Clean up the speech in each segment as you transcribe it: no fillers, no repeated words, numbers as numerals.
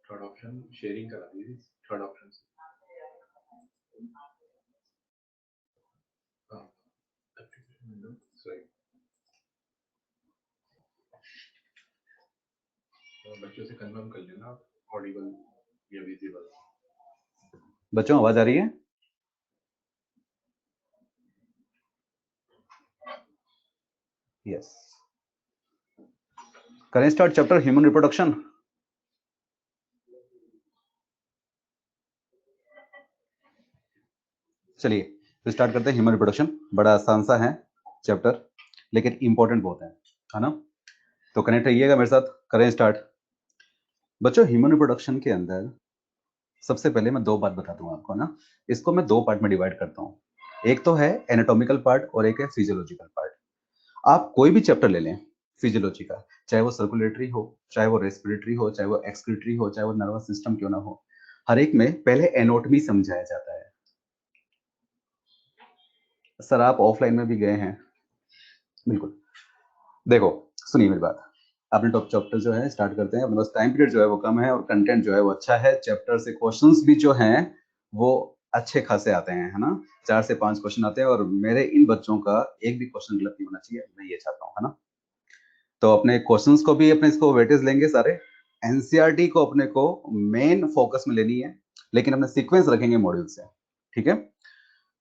Third option sharing करा दीजिए, third option से। सही। बच्चों से कंफर्म कर लेना ऑडिबल या विजिबल। बच्चों आवाज आ रही है? यस। करें स्टार्ट चैप्टर ह्यूमन रिप्रोडक्शन। चलिए तो स्टार्ट करते हैं ह्यूमन रिप्रोडक्शन। बड़ा आसान सा है चैप्टर, लेकिन इंपॉर्टेंट बहुत है ना? तो कनेक्ट रहिएगा मेरे साथ, करें स्टार्ट। बच्चों ह्यूमन रिप्रोडक्शन के अंदर सबसे पहले मैं दो बात बता दूंगा आपको ना। इसको मैं दो पार्ट में डिवाइड करता हूँ, एक तो है एनाटॉमिकल पार्ट और एक है फिजियोलॉजिकल पार्ट। आप कोई भी चैप्टर ले लें फिजियोलॉजी का, चाहे वो सर्कुलेटरी हो, चाहे वो रेस्पिरेटरी हो, चाहे वो एक्सक्रीटरी हो, चाहे वो नर्वस सिस्टम क्यों ना हो, हर एक में पहले एनाटॉमी समझाया जाता है। सर आप ऑफलाइन में भी गए हैं? बिल्कुल। देखो सुनिए मेरी बात, अपने टॉप चैप्टर जो है स्टार्ट करते हैं। अपने पास टाइम पीरियड जो है वो कम है और कंटेंट जो है वो अच्छा है। चैप्टर से क्वेश्चंस भी जो हैं वो अच्छे खासे आते हैं, है ना? 4 से 5 क्वेश्चन आते हैं और मेरे इन बच्चों का एक भी क्वेश्चन गलत नहीं होना चाहिए, मैं ये चाहता हूँ, है ना? तो अपने क्वेश्चंस को भी अपने इसको वेटेज लेंगे सारे। एनसीईआरटी को अपने को मेन फोकस में लेनी है, लेकिन अपने सीक्वेंस रखेंगे मॉड्यूल से, ठीक है?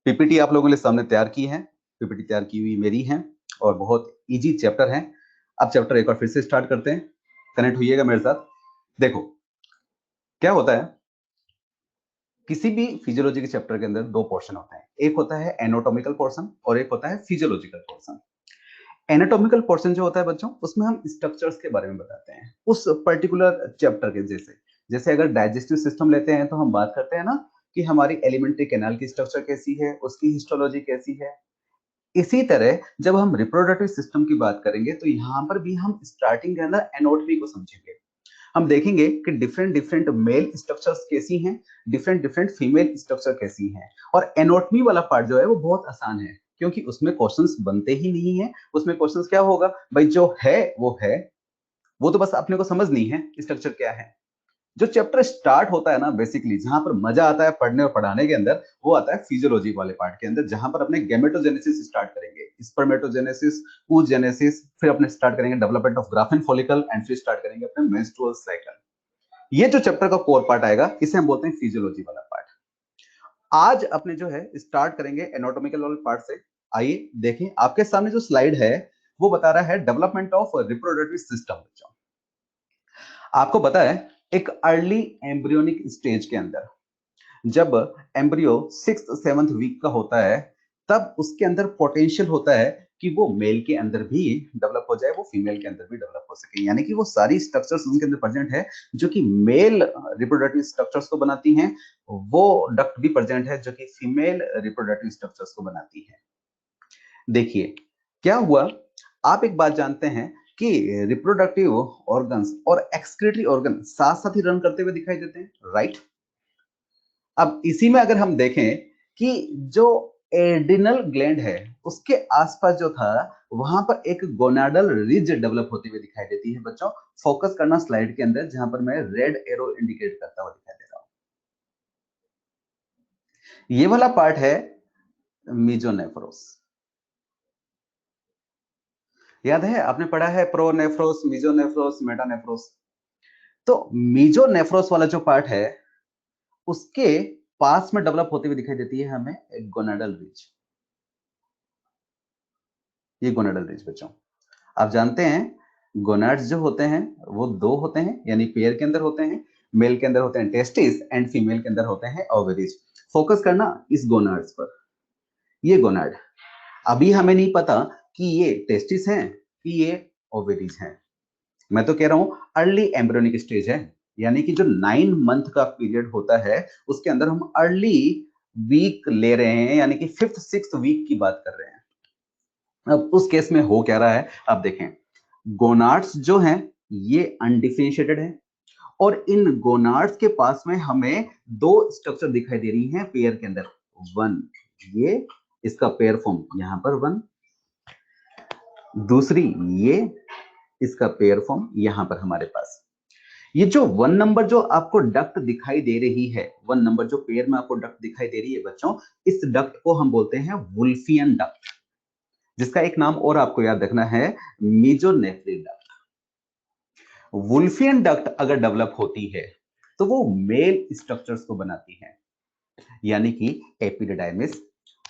पीपीटी आप लोगों के लिए सामने तैयार की है, पीपीटी तैयार की हुई मेरी है और बहुत इजी चैप्टर है। अब चैप्टर एक बार फिर से स्टार्ट करते हैं, कनेक्ट होइएगा मेरे साथ। देखो क्या होता है, किसी भी फिजियोलॉजी के चैप्टर के अंदर दो पोर्शन होते हैं, एक होता है एनाटॉमिकल पोर्शन और एक होता है फिजियोलॉजिकल पोर्शन। एनाटॉमिकल पोर्शन जो होता है बच्चों, उसमें हम स्ट्रक्चर्स के बारे में बताते हैं उस पर्टिकुलर चैप्टर के। जैसे जैसे अगर डाइजेस्टिव सिस्टम लेते हैं तो हम बात करते हैं ना कि हमारी एलिमेंट्री कैनाल की स्ट्रक्चर कैसी है, उसकी हिस्टोलॉजी कैसी है। इसी तरह जब हम रिप्रोडक्टिव सिस्टम की बात करेंगे तो यहाँ पर भी हम स्टार्टिंग के अंदर एनाटॉमी को समझेंगे। हम देखेंगे कि डिफरेंट डिफरेंट मेल स्ट्रक्चर्स कैसी हैं, डिफरेंट डिफरेंट फीमेल स्ट्रक्चर कैसी हैं। और एनाटॉमी वाला पार्ट जो है वो बहुत आसान है, क्योंकि उसमें क्वेश्चंस बनते ही नहीं है। उसमें क्वेश्चंस क्या होगा भाई, जो है वो तो बस अपने को समझनी है स्ट्रक्चर क्या है। जो चैप्टर स्टार्ट होता है ना बेसिकली, जहां पर मजा आता है पढ़ने और पढ़ाने के अंदर, वो आता है फिजियोलॉजी वाले पार्ट के अंदर, जहां पर अपने गैमेटोजेनेसिस स्टार्ट करेंगे, स्पर्मेटोजेनेसिस, oogenesis, फिर अपने स्टार्ट करेंगे development of graphene follicle and फिर स्टार्ट करेंगे अपने मेंस्ट्रुअल साइकिल। ये जो चैप्टर का कोर पार्ट आएगा इसे हम बोलते हैं फिजियोलॉजी वाला पार्ट। आज अपने जो है स्टार्ट करेंगे एनाटॉमिकल वाले पार्ट से। आइए देखें, आपके सामने जो स्लाइड है वो बता रहा है डेवलपमेंट ऑफ रिप्रोडक्टिव सिस्टम। आपको पता है एक अर्ली एम्ब्रियोनिक स्टेज के अंदर जब एम्ब्रियो 6th-7th वीक का होता है, तब उसके अंदर पोटेंशियल होता है कि वो मेल के अंदर भी डेवलप हो जाए, वो फीमेल के अंदर भी डेवलप हो सके। यानी कि वो सारी स्ट्रक्चर्स उनके अंदर प्रेजेंट है जो कि मेल रिप्रोडक्टिव स्ट्रक्चर्स को बनाती हैं, वो डक्ट भी प्रेजेंट है जो कि फीमेल रिप्रोडक्टिव स्ट्रक्चर्स को बनाती है। देखिए क्या हुआ, आप एक बात जानते हैं कि रिप्रोडक्टिव ऑर्गन्स और एक्सक्रीटरी ऑर्गन साथ साथ ही रन करते हुए दिखाई देते हैं, राइट? अब इसी में अगर हम देखें कि जो एड्रिनल ग्लैंड है उसके आसपास जो था वहां पर एक गोनाडल रिज डेवलप होती हुई दिखाई देती है। बच्चों फोकस करना स्लाइड के अंदर, जहां पर मैं रेड एरो इंडिकेट करता हुआ दिखाई दे रहा हूं। ये वाला पार्ट है मीजोनेफ्रोस। याद है आपने पढ़ा है प्रोनेफ्रोस, मीजोनेफ्रोस, मेटानेफ्रोस। तो मीजोनेफ्रोस वाला जो पार्ट है उसके पास में डेवलप होते हुए दिखाई देती है हमें एक गोनाडल रिज। ये गोनाडल रिज बच्चों, आप जानते हैं गोनाड्स जो होते हैं वो दो होते हैं, यानी पेयर के अंदर होते हैं। मेल के अंदर होते हैं टेस्टिस एंड फीमेल के अंदर होते हैं ओवरीज। फोकस करना इस गोनाड्स पर। ये गोनाड, अभी हमें नहीं पता कि ये टेस्टिस हैं कि ये ओवरीज हैं। मैं तो कह रहा हूं अर्ली एम्ब्रियोनिक स्टेज है, यानी कि जो 9 मंथ का पीरियड होता है उसके अंदर हम अर्ली वीक ले रहे हैं, यानी कि 5th-6th वीक की बात कर रहे हैं। अब उस केस में हो क्या रहा है, आप देखें गोनाड्स जो हैं ये अनडिफरेंशिएटेड है और इन गोनाड्स के पास में हमें दो स्ट्रक्चर दिखाई दे रही हैं पेयर के अंदर। वन, ये इसका पेयर फॉर्म यहां पर वन, दूसरी ये इसका पेयर फॉर्म यहां पर हमारे पास। ये जो 1 नंबर जो आपको डक्ट दिखाई दे रही है, 1 नंबर जो पेयर में आपको डक्ट दिखाई दे रही है बच्चों, इस डक्ट को हम बोलते हैं वुल्फियन डक्ट, जिसका एक नाम और आपको याद रखना है, मेसोनेफ्रिक डक्ट। वुल्फियन डक्ट अगर डेवलप होती है तो वो मेल स्ट्रक्चर्स को बनाती है, यानी कि epididymis,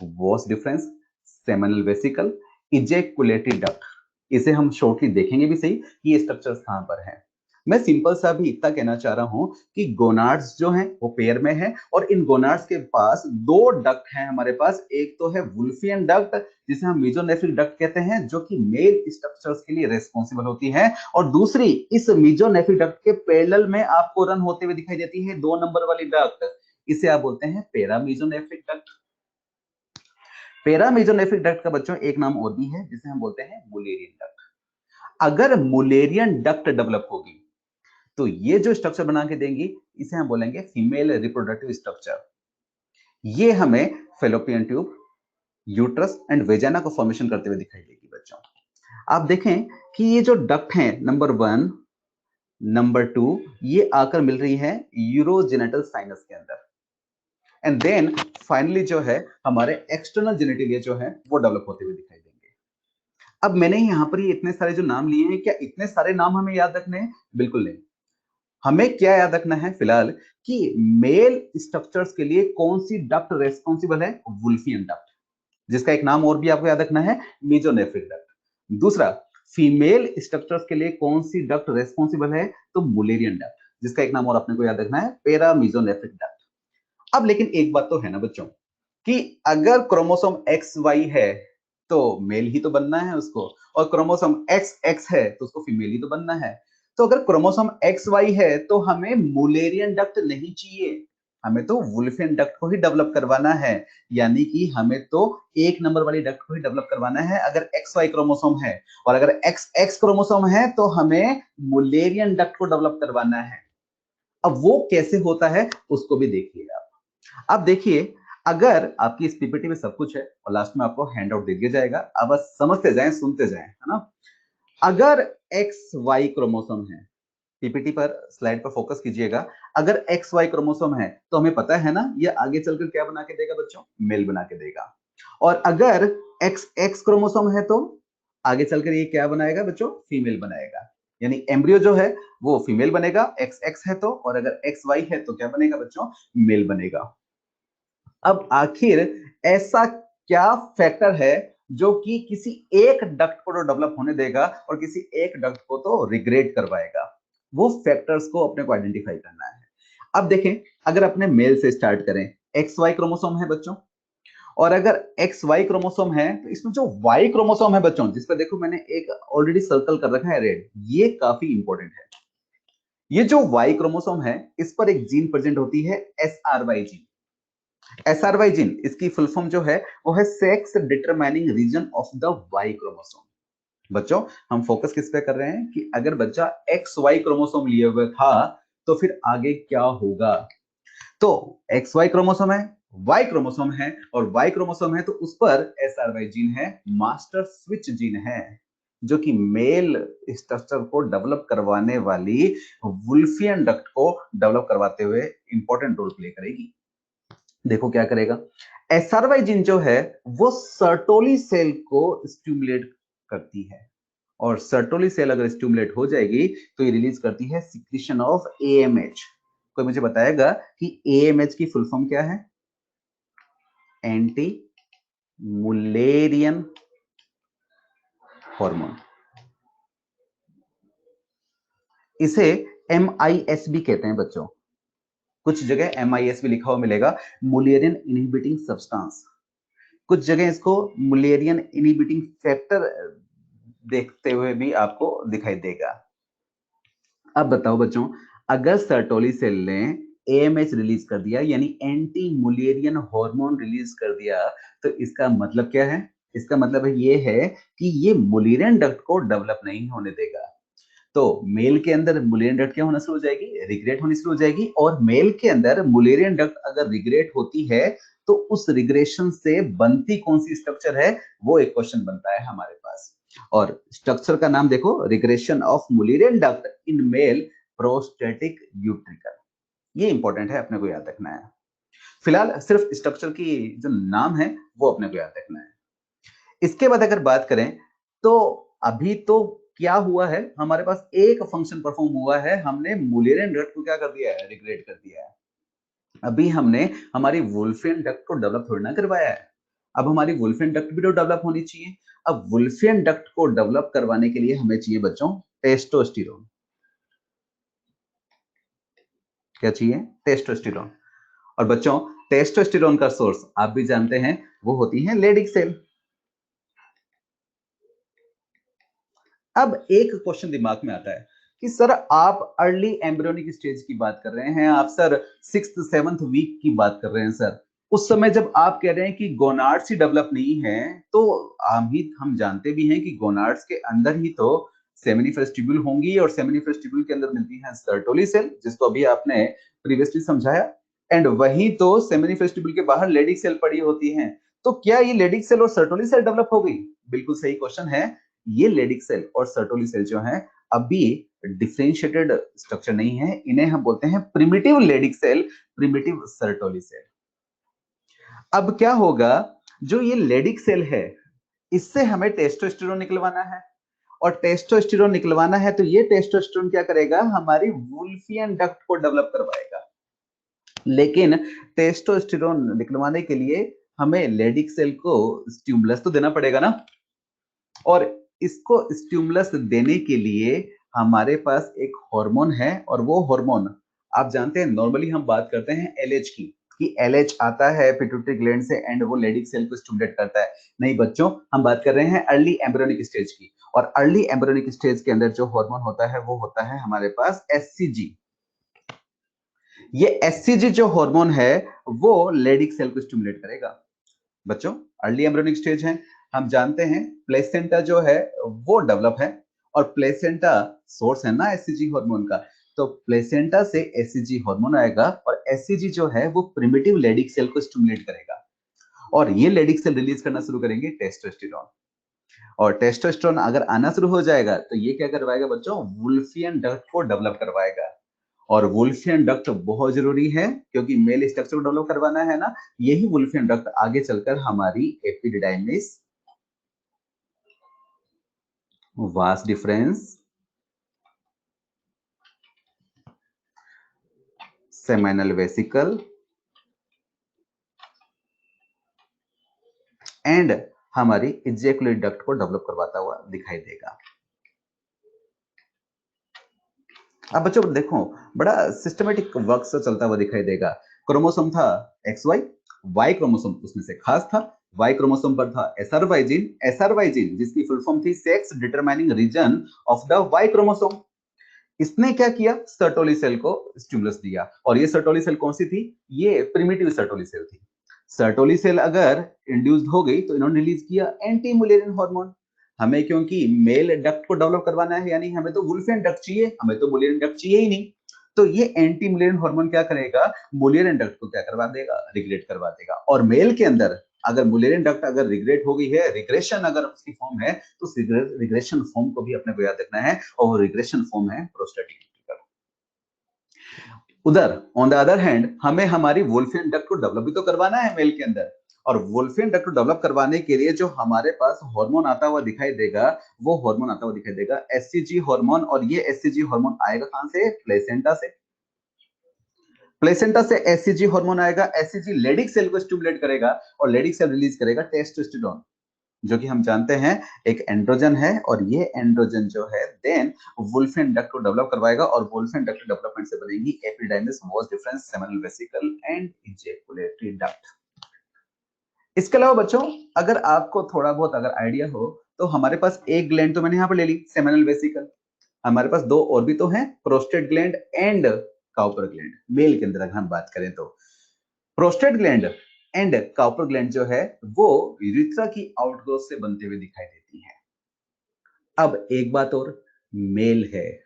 was difference, seminal vesicle, ejaculatory duct. इसे हम शॉर्टली देखेंगे भी सही कि ये स्ट्रक्चर्स कहां पर हैं। मैं सिंपल सा भी इतना कहना चाह रहा हूं कि गोनाड्स जो हैं वो पेयर में है, और इन गोनाड्स के पास 2 डक्ट हैं हमारे पास। एक तो है वुल्फियन डक्ट, जिसे हम मेसोनेफ्रिक डक्ट कहते हैं, जो कि मेल स्ट्रक्चर्स के लिए रेस्पॉन्सिबल होती है, और दूसरी इस मेसोनेफ्रिक डक्ट के पैरेलल में आपको रन होते हुए दिखाई देती है 2 नंबर वाली डक्ट। इसे आप बोलते हैं पैरामेसोनेफ्रिक डक्ट। पैरामेसोनेफ्रिक डक्ट का बच्चों एक नाम और भी है, जिसे हम बोलते हैं मुलेरियन डक्ट। अगर मुलेरियन डक्ट डेवलप होगी तो ये जो स्ट्रक्चर बना के देंगी, इसे हम बोलेंगे फीमेल रिप्रोडक्टिव स्ट्रक्चर। ये हमें फेलोपियन ट्यूब, यूट्रस एंड वेजाना को फॉर्मेशन करते हुए दिखाई देगी बच्चों। आप देखें कि ये जो डक्ट है नंबर 1, नंबर 2, ये आकर मिल रही है यूरोजेनिटल साइनस के अंदर, एंड देन फाइनली जो है हमारे एक्सटर्नल जेनिटलिया जो है वो डेवलप होते हुए दिखाई देंगे। अब मैंने यहां पर ये इतने सारे जो नाम लिए हैं, क्या इतने सारे नाम हमें याद रखने हैं? बिल्कुल नहीं। हमें क्या याद रखना है फिलहाल कि मेल स्ट्रक्चर्स के लिए कौन सी डक्ट रेस्पॉन्सिबल है? वुल्फियन डक्ट, जिसका एक नाम और भी आपको याद रखना है, मेसोनेफ्रिक डक्ट। दूसरा, फीमेल स्ट्रक्चर्स के लिए कौन सी डक्ट रेस्पॉन्सिबल है? तो मुलेरियन डक्ट, जिसका एक नाम और अपने को याद रखना है, पैरामेसोनेफ्रिक डक्ट। अब लेकिन एक बात तो है ना बच्चों, कि अगर क्रोमोसोम एक्स वाई है तो मेल ही तो बनना है उसको, और क्रोमोसोम एक्स एक्स है तो उसको फीमेल ही तो बनना है। तो अगर क्रोमोसोम एक्स वाई है तो हमें मुलेरियन डक्ट नहीं चाहिए, हमें तो वुल्फियन डक्ट को ही डेवलप करवाना है। यानी कि हमें तो 1 नंबर वाली डक्ट को ही डेवलप करवाना है अगर एक्स वाई क्रोमोसोम है, और अगर एक्स एक्स क्रोमोसोम है तो हमें मुलेरियन डक्ट को डेवलप करवाना है। अब वो कैसे होता है उसको भी देखिएगा। अब देखिए, अगर आपकी इस पीपीटी में सब कुछ है और लास्ट में आपको हैंड आउट दे दिया जाएगा, अब बस समझते जाएं, सुनते जाएं, है ना। अगर एक्स वाई क्रोमोसोम है, पीपीटी पर स्लाइड पर फोकस कीजिएगा, अगर एक्स वाई क्रोमोसोम है तो हमें पता है ना ये आगे चलकर क्या बना के देगा बच्चों? मेल बना के देगा। और अगर एक्स एक्स क्रोमोसोम है तो आगे चलकर ये क्या बनाएगा बच्चों? फीमेल बनाएगा। यानी एम्ब्रियो जो है वो फीमेल बनेगा, एक्स एक्स है तो, और अगर एक्स वाई है तो क्या बनेगा बच्चों? मेल बनेगा। अब आखिर ऐसा क्या फैक्टर है जो कि किसी एक डक्ट को तो डेवलप होने देगा और किसी एक डक्ट को तो रिग्रेट करवाएगा? वो फैक्टर्स को अपने को आइडेंटिफाई करना है। अब देखें, अगर अपने मेल से स्टार्ट करें, एक्स वाई क्रोमोसोम है बच्चों, और अगर एक्स वाई क्रोमोसोम है तो इसमें जो वाई क्रोमोसोम है बच्चों, जिस पर देखो मैंने एक ऑलरेडी सर्कल कर रखा है रेड, ये काफी इंपॉर्टेंट है। ये जो वाई क्रोमोसोम है इस पर एक जीन प्रेजेंट होती है, एसआरवाई जीन। एसआरवाई जीन, इसकी फुल फॉर्म जो है वो है sex determining region of the Y chromosome. बच्चों, हम फोकस किस पे कर रहे हैं कि अगर बच्चा एक्स वाई क्रोमोसोम लिए हुए था तो फिर आगे क्या होगा। तो एक्स वाई क्रोमोसोम है, वाई क्रोमोसोम है, और वाई क्रोमोसोम है तो उस पर एसआरवाई जीन है, मास्टर स्विच जीन है, जो कि मेल स्ट्रक्चर को डेवलप करवाने वाली वुल्फियन डक्ट को डेवलप करवाते हुए इंपॉर्टेंट रोल प्ले करेगी। देखो क्या करेगा, एसआरवाई जीन जो है वो सर्टोली सेल को स्टिमुलेट करती है, और सर्टोली सेल अगर स्टिमुलेट हो जाएगी तो ये रिलीज करती है सिक्रीशन ऑफ एएमएच। कोई मुझे बताएगा कि एएमएच की फुल फॉर्म क्या है? Anti Mullerian hormone. इसे एमआईएस भी कहते हैं बच्चों, कुछ जगह एमआईएस भी लिखा हुआ मिलेगा, मुलेरियन इनहिबिटिंग सब्सटेंस। कुछ जगह इसको मुलेरियन इनहिबिटिंग फैक्टर देखते हुए भी आपको दिखाई देगा। अब बताओ बच्चों, अगर सर्टोली सेल ने एएमएच रिलीज कर दिया, यानी एंटी मुलेरियन हार्मोन रिलीज कर दिया, तो इसका मतलब क्या है? इसका मतलब ये है कि ये मुलेरियन डक्ट को डेवलप नहीं होने देगा। तो मेल के अंदर मुलेरियन डक्ट क्या होना शुरू हो जाएगी? रिग्रेट होनी शुरू हो जाएगी, और मेल के अंदर मुलेरियन डक्ट अगर रिग्रेट होती है तो उस रिग्रेशन से बनती कौन सी स्ट्रक्चर है, वो एक क्वेश्चन बनता है हमारे पास। और स्ट्रक्चर का नाम देखो, regression of Mullerian duct in male prostatic utricle. ये इंपॉर्टेंट है, अपने को याद रखना है। फिलहाल सिर्फ स्ट्रक्चर की जो नाम है वो अपने को याद रखना है। इसके बाद अगर बात करें तो अभी तो क्या हुआ है, हमारे पास एक फंक्शन परफॉर्म हुआ है, हमने मुलेरियन डक्ट को क्या कर दिया है, रिग्रेड कर दिया है। अभी हमने हमारी वुल्फियन डक्ट को डेवलप थोड़ी ना करवाया है, अब हमारी वुल्फियन डक्ट भी तो डेवलप होनी चाहिए। अब वुल्फियन डक्ट को डेवलप करवाने के लिए हमें चाहिए बच्चों टेस्टोस्टेरोन। क्या चाहिए, टेस्टोस्टेरोन। और बच्चों टेस्टोस्टेरोन का सोर्स आप भी जानते हैं, वो होती है लेडिक सेल। अब एक क्वेश्चन दिमाग में आता है कि सर आप अर्ली एम्ब्रियोनिक स्टेज की बात कर रहे हैं, आप सर 6th-7th वीक की बात कर रहे हैं सर, उस समय जब आप कह रहे हैं कि गोनाड्स ही डेवलप नहीं है, तो हम जानते भी हैं कि गोनाड्स के अंदर ही तो सेमिनिफेस्टिब्यूल होंगी, और सेमिनिफेस्टिब्यूल के अंदर मिलती है सर्टोली सेल, जिसको अभी आपने प्रीवियसली समझाया, एंड वही तो सेमिनिफेस्टिब्यूल के बाहर लेडिक सेल पड़ी होती हैं। तो क्या ये लेडिक सेल और सर्टोली सेल डेवलप हो गई? बिल्कुल सही क्वेश्चन है। ये लेडिक सेल और सर्टोली सेल जो है अभी डिफरेंशिएटेड स्ट्रक्चर नहीं है, इन्हें हम बोलते हैं primitive Leydig cell, primitive Sertoli cell. अब क्या होगा, जो ये लेडिक सेल है इससे हमें टेस्टोस्टेरोन निकलवाना है, और टेस्टोस्टेरोन निकलवाना है तो ये टेस्टोस्टेरोन क्या करेगा, हमारी वुल्फियन डक्ट को डेवलप करवाएगा। लेकिन टेस्टोस्टेरोन निकलवाने के लिए हमें लेडिक सेल को स्टिमुलस तो देना पड़ेगा ना, और इसको स्टिमुलस देने के लिए हमारे पास एक हार्मोन है, और वो हार्मोन आप जानते हैं, नॉर्मली हम बात करते हैं एलएच की, कि एलएच आता है पिट्यूटरी ग्लैंड से एंड वो लेडिक सेल को स्टिमुलेट करता है। नहीं बच्चों, हम बात कर रहे हैं अर्ली एम्ब्रियोनिक स्टेज की, और अर्ली एम्ब्रियोनिक स्टेज के अंदर जो हार्मोन होता है वो होता है हमारे पास एससीजी। ये एससीजी जो हार्मोन है वो लेडिक सेल को स्टिमुलेट करेगा। बच्चों अर्ली एम्ब्रियोनिक स्टेज है, हम जानते हैं प्लेसेंटा जो है वो डेवलप है, और प्लेसेंटा सोर्स है ना एससीजी हार्मोन का, तो प्लेसेंटा से एससीजी हार्मोन आएगा, और एससीजी जो है वो प्रिमिटिव लेडिक सेल को स्टिमुलेट करेगा, और ये लेडिक सेल रिलीज करना शुरू करेंगे टेस्टोस्टेरोन। और टेस्टोस्टेरोन अगर आना शुरू हो जाएगा तो ये क्या करवाएगा बच्चों, वुल्फियन डक्ट को डेवलप करवाएगा। और वुल्फियन डक्ट बहुत जरूरी है, क्योंकि मेल स्ट्रक्चर को डेवलप करवाना है ना, यही वुल्फियन डक्ट आगे चलकर हमारी एपिडिडाइमिस, वास डिफरेंस, सेमिनल वेसिकल एंड हमारी इजेकुलेट डक्ट को डेवलप करवाता हुआ दिखाई देगा। अब बच्चों देखो, बड़ा सिस्टमेटिक वर्क से चलता हुआ दिखाई देगा। क्रोमोसोम था XY, Y क्रोमोसोम उसमें से खास था, Y क्रोमोसोम पर था SRY जीन, SRY जीन जिसकी फुल फॉर्म थी sex determining region of the Y chromosome. इसने क्या किया, सर्टोली सेल को स्टिमुलस दिया, और ये सर्टोली सेल कौन सी थी, ये प्रिमिटिव सर्टोली सेल थी। सर्टोली सेल अगर इंड्यूस्ड हो गई तो इन्होंने रिलीज किया एंटी मुलेरियन हार्मोन। हमें क्योंकि मेल डक्ट को डेवलप करवाना है, यानी हमें तो वुल्फियन डक्ट चाहिए, हमें तो मुलेरियन डक्ट चाहिए ही नहीं, तो ये एंटी मुलेरियन हार्मोन क्या करेगा, मुलेरियन डक्ट को क्या करवा देगा, रिग्रेट करवा देगा। और मेल के अंदर अगर मुलेरियन डक्ट अगर रिग्रेट हो गई है, रिग्रेशन अगर उसकी फॉर्म है, तो रिग्रेशन फॉर्म को भी अपने को याद रखना है, और वो रिग्रेशन फॉर्म है प्रोस्टेटिक यूट्रिकल। उधर ऑन द अदर हैंड हमें हमारी वुल्फियन डक्ट को डेवलप भी तो करवाना है मेल के अंदर, और वुल्फियन डक्ट को डेवलप करवाने के लिए जो हमारे पास हार्मोन आता हुआ दिखाई देगा, वो हार्मोन आता हुआ दिखाई देगा एससीजी हार्मोन, और ये एससीजी हार्मोन आएगा कहां से, प्लेसेंटा से। प्लेसेंटा से एससीजी हार्मोन आएगा, एससीजी लेडिक सेल को स्टिमुलेट करेगा, और लेडिक सेल रिलीज करेगा टेस्टोस्टेरोन, जो कि हम जानते हैं एक एंड्रोजन है, और ये एंड्रोजन जो है देन वुल्फियन डक्ट को डेवलप करवाएगा, और वुल्फियन डक्ट डेवलपमेंट से बनेगी epididymis, vas deferens, seminal vesicle and ejaculatory duct. इसके अलावा बच्चों अगर आपको थोड़ा बहुत अगर आइडिया हो, तो हमारे पास एक ग्लैंड तो मैंने यहाँ पर ले ली, सेमिनल वेसिकल, हमारे पास दो और भी तो हैं, prostate gland and Cowper gland. Male के अंदर अगर हम बात करें तो prostate gland and Cowper gland जो है वो यूरेथ्रा की आउटग्रोथ से बनते हुए दिखाई देती है। अब एक बात और, मेल है,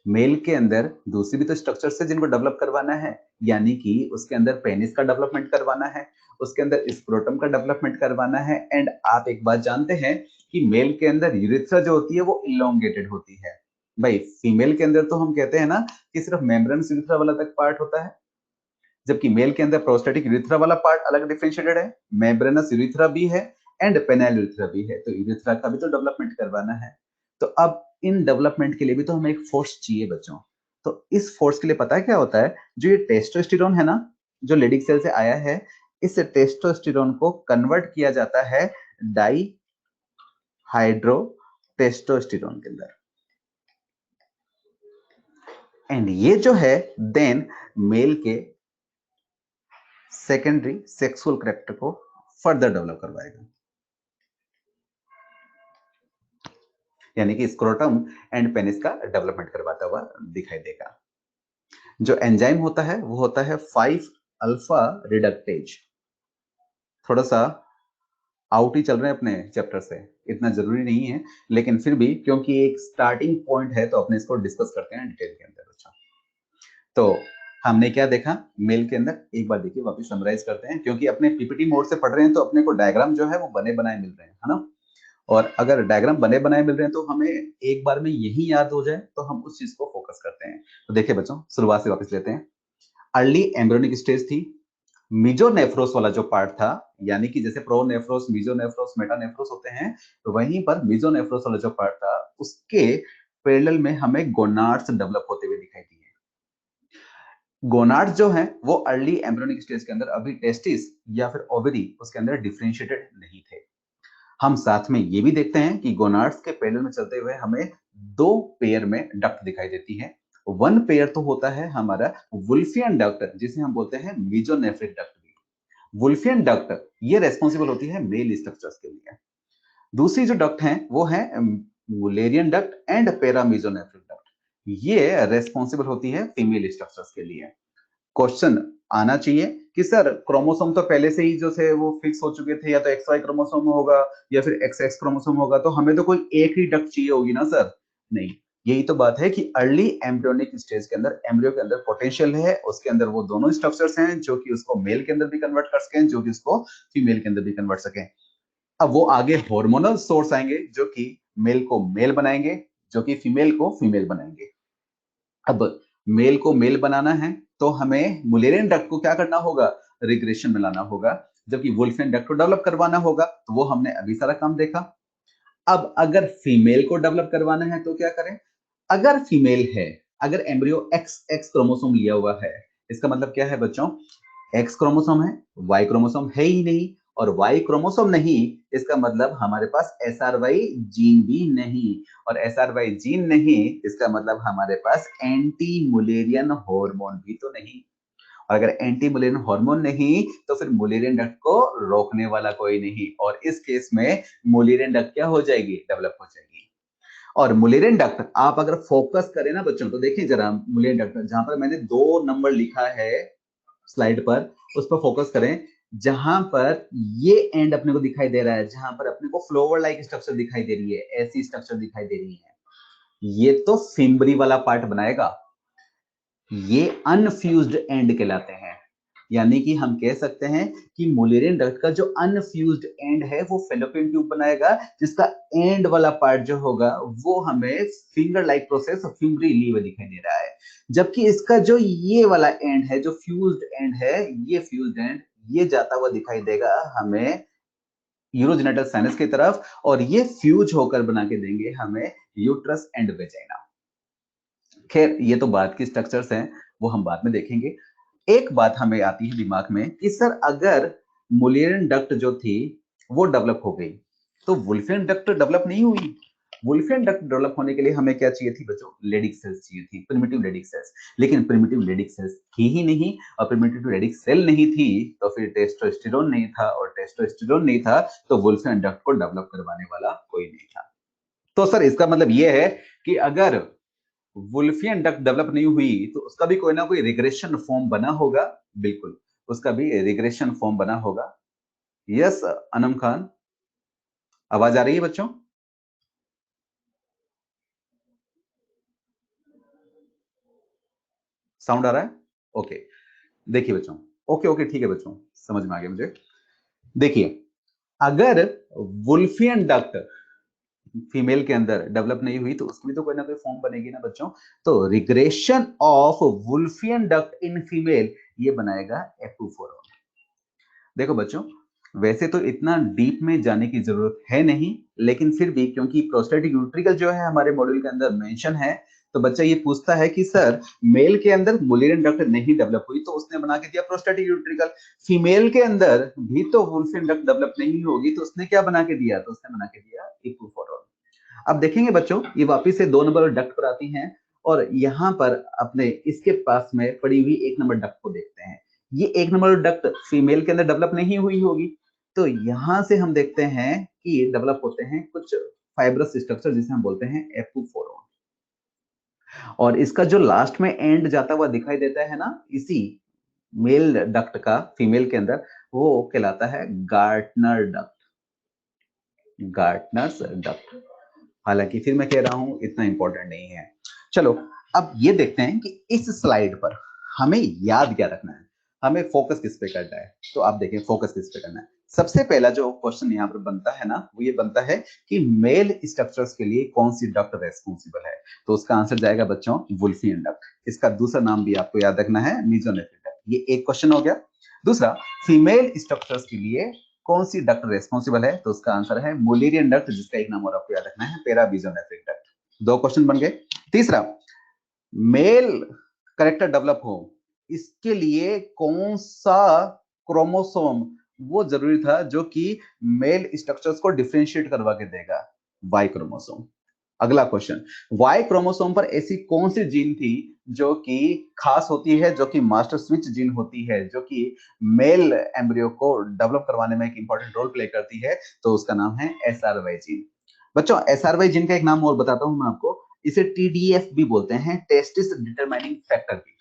मेल के अंदर दूसरी भी तो स्ट्रक्चर्स है जिनको डेवलप करवाना है, यानी कि उसके अंदर पेनिस का डेवलपमेंट करवाना है, उसके अंदर स्क्रोटम का डेवलपमेंट करवाना है, एंड आप एक बात जानते हैं कि मेल के अंदर यूरेथ्रा जो होती है वो इलोंगेटेड होती है, भाई फीमेल के अंदर तो हम कहते हैं ना कि सिर्फ मेम्ब्रेनस यूरेथ्रा वाला तक पार्ट होता है, जबकि मेल के अंदर प्रोस्टेटिक यूरेथ्रा वाला पार्ट अलग डिफरेंशिएटेड है, मेम्ब्रेनस यूरेथ्रा भी है एंड पेनाइल यूरेथ्रा भी है, तो यूरेथ्रा का भी तो डेवलपमेंट करवाना है। तो अब इन डेवलपमेंट के लिए भी तो हमें एक फोर्स चाहिए बच्चों। तो इस फोर्स के लिए पता है क्या होता है, जो ये टेस्टोस्टेरोन है ना, जो लेडिक सेल से आया है, इस टेस्टोस्टेरोन को कन्वर्ट किया जाता है डाई हाइड्रो टेस्टोस्टेरोन के अंदर, एंड ये जो है देन मेल के सेकेंडरी सेक्सुअल कैरेक्टर को फर्दर डेवलप करवाएगा, यानी कि स्क्रोटम एंड पेनिस का डेवलपमेंट करवाता हुआ दिखाई देगा। जो एंजाइम होता है वो होता है 5 अल्फा रिडक्टेज। थोड़ा सा आउट ही चल रहे हैं अपने चैप्टर से, इतना जरूरी नहीं है, लेकिन फिर भी क्योंकि एक स्टार्टिंग पॉइंट है तो अपने इसको डिस्कस करते हैं डिटेल के अंदर। अच्छा, तो हमने क्या देखा मेल के अंदर, एक बार देखिए वापस समराइज करते हैं, क्योंकि अपने पीपीटी मोड से पढ़ रहे हैं तो अपने को डायग्राम जो है वो बने बनाए मिल रहे हैं, है ना। और अगर डायग्राम बने बनाए मिल रहे हैं तो हमें एक बार में यही याद हो जाए तो हम उस चीज को फोकस करते हैं। तो देखिए बच्चों, शुरुआत से वापस लेते हैं। अर्ली एम्ब्रियोनिक स्टेज थी, मीजोनेफ्रोस वाला जो पार्ट था, यानी कि जैसे प्रोनेफ्रोस, मीजोनेफ्रोस, मेटानेफ्रोस होते हैं, तो वहीं पर मीजोनेफ्रोस वाला जो पार्ट था उसके पैरेलल में हमें गोनाड्स डेवलप होते हुए दिखाई दिए। गोनाड्स जो हैं वो अर्ली एम्ब्रियोनिक स्टेज के अंदर अभी टेस्टिस या फिर ओवरी उसके अंदर डिफरेंशिएटेड नहीं थे। हम साथ में ये भी देखते हैं कि गोनाड्स के पैरेलल में चलते हुए हमें दो पेयर में डक्ट दिखाई देती है। वन पेयर तो होता है हमारा वुल्फियन डक्ट, जिसे हम बोलते हैं मीजोनेफ्रिक डक्ट भी। वुल्फियन डक्ट ये रेस्पॉन्सिबल होती है मेल स्ट्रक्चर्स के लिए। दूसरी जो डक्ट है वो है मुलेरियन डक्ट एंड पैरामीजोनेफ्रिक डक्ट, ये रेस्पॉन्सिबल होती है फीमेल स्ट्रक्चर्स के लिए। क्वेश्चन आना चाहिए कि सर क्रोमोसोम तो पहले से ही जो थे वो फिक्स हो चुके थे, या तो एक्स वाई क्रोमोसोम होगा या फिर एक्स एक्स क्रोमोसोम होगा, तो हमें तो कोई एक ही डक्ट चाहिए होगी ना सर। नहीं, यही तो बात है कि अर्ली एम्ब्रियोनिक स्टेज के अंदर एम्ब्रियो के अंदर पोटेंशियल है, उसके अंदर वो दोनों स्ट्रक्चर्स हैं जो कि उसको मेल के अंदर भी कन्वर्ट कर सकें, जो कि उसको फीमेल के अंदर भी कन्वर्ट सकें। अब वो आगे हार्मोनल सोर्स आएंगे जो कि मेल को मेल बनाएंगे, जो कि फीमेल को फीमेल बनाएंगे। अब मेल को मेल बनाना है तो हमें मुलेरियन डक्ट को क्या करना होगा, रिग्रेशन में लाना होगा, जबकि वुल्फियन डक्ट को डेवलप करवाना होगा, तो वो हमने अभी सारा काम देखा। अब अगर फीमेल को डेवलप करवाना है तो क्या करें, अगर फीमेल है, अगर एम्ब्रियो एक्स एक्स क्रोमोसोम लिया हुआ है, इसका मतलब क्या है बच्चों, एक्स क्रोमोसोम है, वाई क्रोमोसोम है ही नहीं, और वाई क्रोमोसोम नहीं इसका मतलब हमारे पास एसआरवाई जीन भी नहीं, और एसआरवाई जीन नहीं इसका मतलब हमारे पास एंटी मुलेरियन हार्मोन भी तो नहीं। और अगर एंटी मुलेरियन हार्मोन नहीं तो फिर मुलेरियन डक्ट को रोकने वाला कोई नहीं, और इस केस में मुलेरियन डक्ट क्या हो जाएगी, डेवलप हो जाएगी। और मुलेरियन डक्ट आप अगर फोकस करें ना बच्चों, तो देखिए जरा मुलेरियन डक्ट जहां पर मैंने 2 नंबर लिखा है स्लाइड पर, उस पर फोकस करें, जहां पर ये एंड अपने को दिखाई दे रहा है, जहां पर अपने को फ्लोवर लाइक स्ट्रक्चर दिखाई दे रही है, ऐसी स्ट्रक्चर दिखाई दे रही है, ये तो फिम्बरी वाला पार्ट बनाएगा, ये अनफ्यूज्ड एंड कहलाते हैं। यानी कि हम कह सकते हैं कि मुलेरियन डक्ट का जो अनफ्यूज्ड एंड है वो फेलोपियन ट्यूब बनाएगा, जिसका एंड वाला पार्ट जो होगा वो हमें finger like process fimbriae lever दिखाई दे रहा है। जबकि इसका जो ये वाला एंड है, जो फ्यूज्ड एंड है, ये फ्यूज्ड एंड ये जाता हुआ दिखाई देगा हमें यूरोजेनिटल साइनस की तरफ, और ये फ्यूज होकर बना के देंगे हमें यूट्रस एंड वेजाइना। खैर ये तो बाद की स्ट्रक्चर्स हैं, वो हम बाद में देखेंगे। एक बात हमें आती है दिमाग में कि सर अगर मुलेरियन डक्ट जो थी वो डेवलप हो गई, तो वुल्फियन डक्ट डेवलप नहीं हुई। वुल्फियन डक्ट डेवलप होने के लिए हमें क्या चाहिए थी बच्चों, लेडिक सेल्स चाहिए थी, प्रिमिटिव लेडिक सेल्स। लेकिन प्रिमिटिव लेडिक सेल्स थी ही नहीं, और प्रिमिटिव लेडिक सेल नहीं थी तो फिर टेस्टोस्टेरोन नहीं था, और टेस्टोस्टेरोन नहीं था तो वुल्फियन डक्ट को डेवलप करवाने वाला कोई नहीं था। तो सर इसका मतलब यह है कि अगर वुल्फियन डक्ट डेवलप नहीं हुई तो उसका भी कोई ना कोई रिग्रेशन फॉर्म बना होगा, बिल्कुल उसका भी रिग्रेशन फॉर्म बना होगा। यस अनम खान, आवाज आ रही है बच्चों? साउंड आ रहा है? ओके, देखिए बच्चों, ओके ओके ठीक है बच्चों, समझ में आ गया मुझे। देखिए, अगर वुल्फियन डक्ट फीमेल के अंदर डेवलप नहीं हुई तो उसकी भी तो कोई ना कोई फॉर्म बनेगी ना बच्चों। तो regression of Wolffian duct in female ये बनाएगा F241। देखो बच्चों, वैसे तो इतना डीप में जाने की जरूरत है नहीं, लेकिन फिर भी क्योंकि प्रोस्टेटिक यूट्रिकल जो है हमारे मॉड्यूल के अंदर मेंशन है, तो बच्चा ये पूछता है कि सर मेल के अंदर मुलेरियन डक्ट नहीं डेवलप हुई तो उसने बना के दिया प्रोस्टेटिक यूट्रिकल, फीमेल के अंदर भी तो वुल्फियन डक्ट डेवलप नहीं होगी तो उसने क्या बना के दिया, तो उसने बना के दिया F241। अब देखेंगे बच्चों, ये वापिस से 2 नंबर डक्ट पर आती हैं और यहाँ पर अपने इसके पास में पड़ी हुई 1 नंबर डक्ट को देखते हैं। ये 1 नंबर डक्ट फीमेल के अंदर डेवलप नहीं हुई होगी, तो यहां से हम देखते हैं कि डेवलप होते हैं कुछ फाइब्रस स्ट्रक्चर जिसे हम बोलते हैं F241, और इसका जो लास्ट में एंड जाता हुआ दिखाई देता है ना इसी मेल डक्ट का फीमेल के अंदर, वो कहलाता है गार्टनर डक्ट, गार्टनर्स डक्ट। हालांकि फिर मैं कह रहा हूं इतना इंपॉर्टेंट नहीं है। चलो अब ये देखते हैं कि इस स्लाइड पर हमें याद क्या रखना है, हमें फोकस किस पे करना है। तो आप देखें फोकस किस पे करना है। सबसे पहला जो क्वेश्चन यहाँ पर बनता है ना वो ये बनता है कि मेल स्ट्रक्चर्स के लिए कौन सी डक्ट रेस्पॉन्सिबल है, तो उसका आंसर जाएगा बच्चों वुल्फियन डक्ट। इसका दूसरा नाम भी आपको याद रखना है मेसोनेफ्रिक डक्ट। ये एक क्वेश्चन हो गया। दूसरा, फीमेल स्ट्रक्चर्स के लिए कौन सी डक्ट रेस्पॉन्सिबल है, तो उसका आंसर है मुलेरियन डक्ट, जिसका एक नाम और आपको याद रखना है पैराबिजोनेफ्रिक डक्ट। 2 क्वेश्चन बन गए। तीसरा, मेल करेक्टर डेवलप हो इसके लिए कौन सा क्रोमोसोम वो जरूरी था जो कि मेल स्ट्रक्चर्स को डिफरेंशिएट करवा के देगा, वाई क्रोमोसोम। अगला क्वेश्चन, वाई क्रोमोसोम पर ऐसी कौन सी जीन थी जो कि खास होती है, जो कि मास्टर स्विच जीन होती है, जो कि मेल एम्ब्रियो को डेवलप करवाने में एक इंपॉर्टेंट रोल प्ले करती है, तो उसका नाम है SRY जीन। बच्चों SRY जीन का एक नाम और बताता हूं मैं आपको, इसे TDF भी बोलते हैं, टेस्टिस डिटरमाइनिंग फैक्टर भी।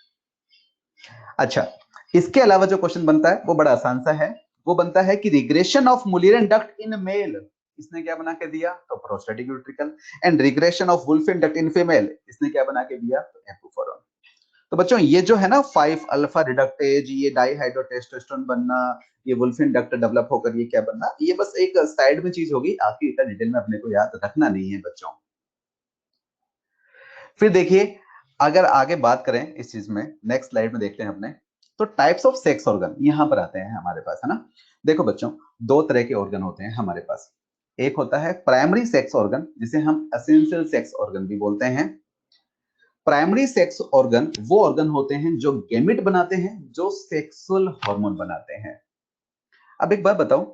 अच्छा, इसके अलावा जो क्वेश्चन बनता है वो बड़ा आसान सा है, वो बनता है कि regression of Mullerian duct in male, इसने क्या बना के दिया, तो prostatic utricle, and regression of Wolffian duct in female, इसने क्या बना के दिया, तो F241। तो बच्चों ये जो है ना 5 अल्फा रिडक्टेज, ये डाइहाइड्रोटेस्टोस्टेरोन बनना, ये वुल्फियन डक्ट डेवलप होकर ये क्या बनना, ये बस एक साइड में चीज होगी, आपकी इतना डिटेल में अपने को याद रखना नहीं है बच्चों। फिर देखिए, अगर आगे बात करें इस चीज में, नेक्स्ट स्लाइड में देखते हैं अपने, तो टाइप्स ऑफ सेक्स ऑर्गन यहां पर आते हैं हमारे पास, है ना। देखो बच्चों, 2 तरह के ऑर्गन होते हैं हमारे पास। एक होता है प्राइमरी सेक्स ऑर्गन, जिसे हम एसेंशियल सेक्स ऑर्गन भी बोलते हैं। प्राइमरी सेक्स ऑर्गन वो ऑर्गन होते हैं जो गैमेट बनाते हैं, जो सेक्सुअल हार्मोन बनाते हैं। अब एक बात बताओ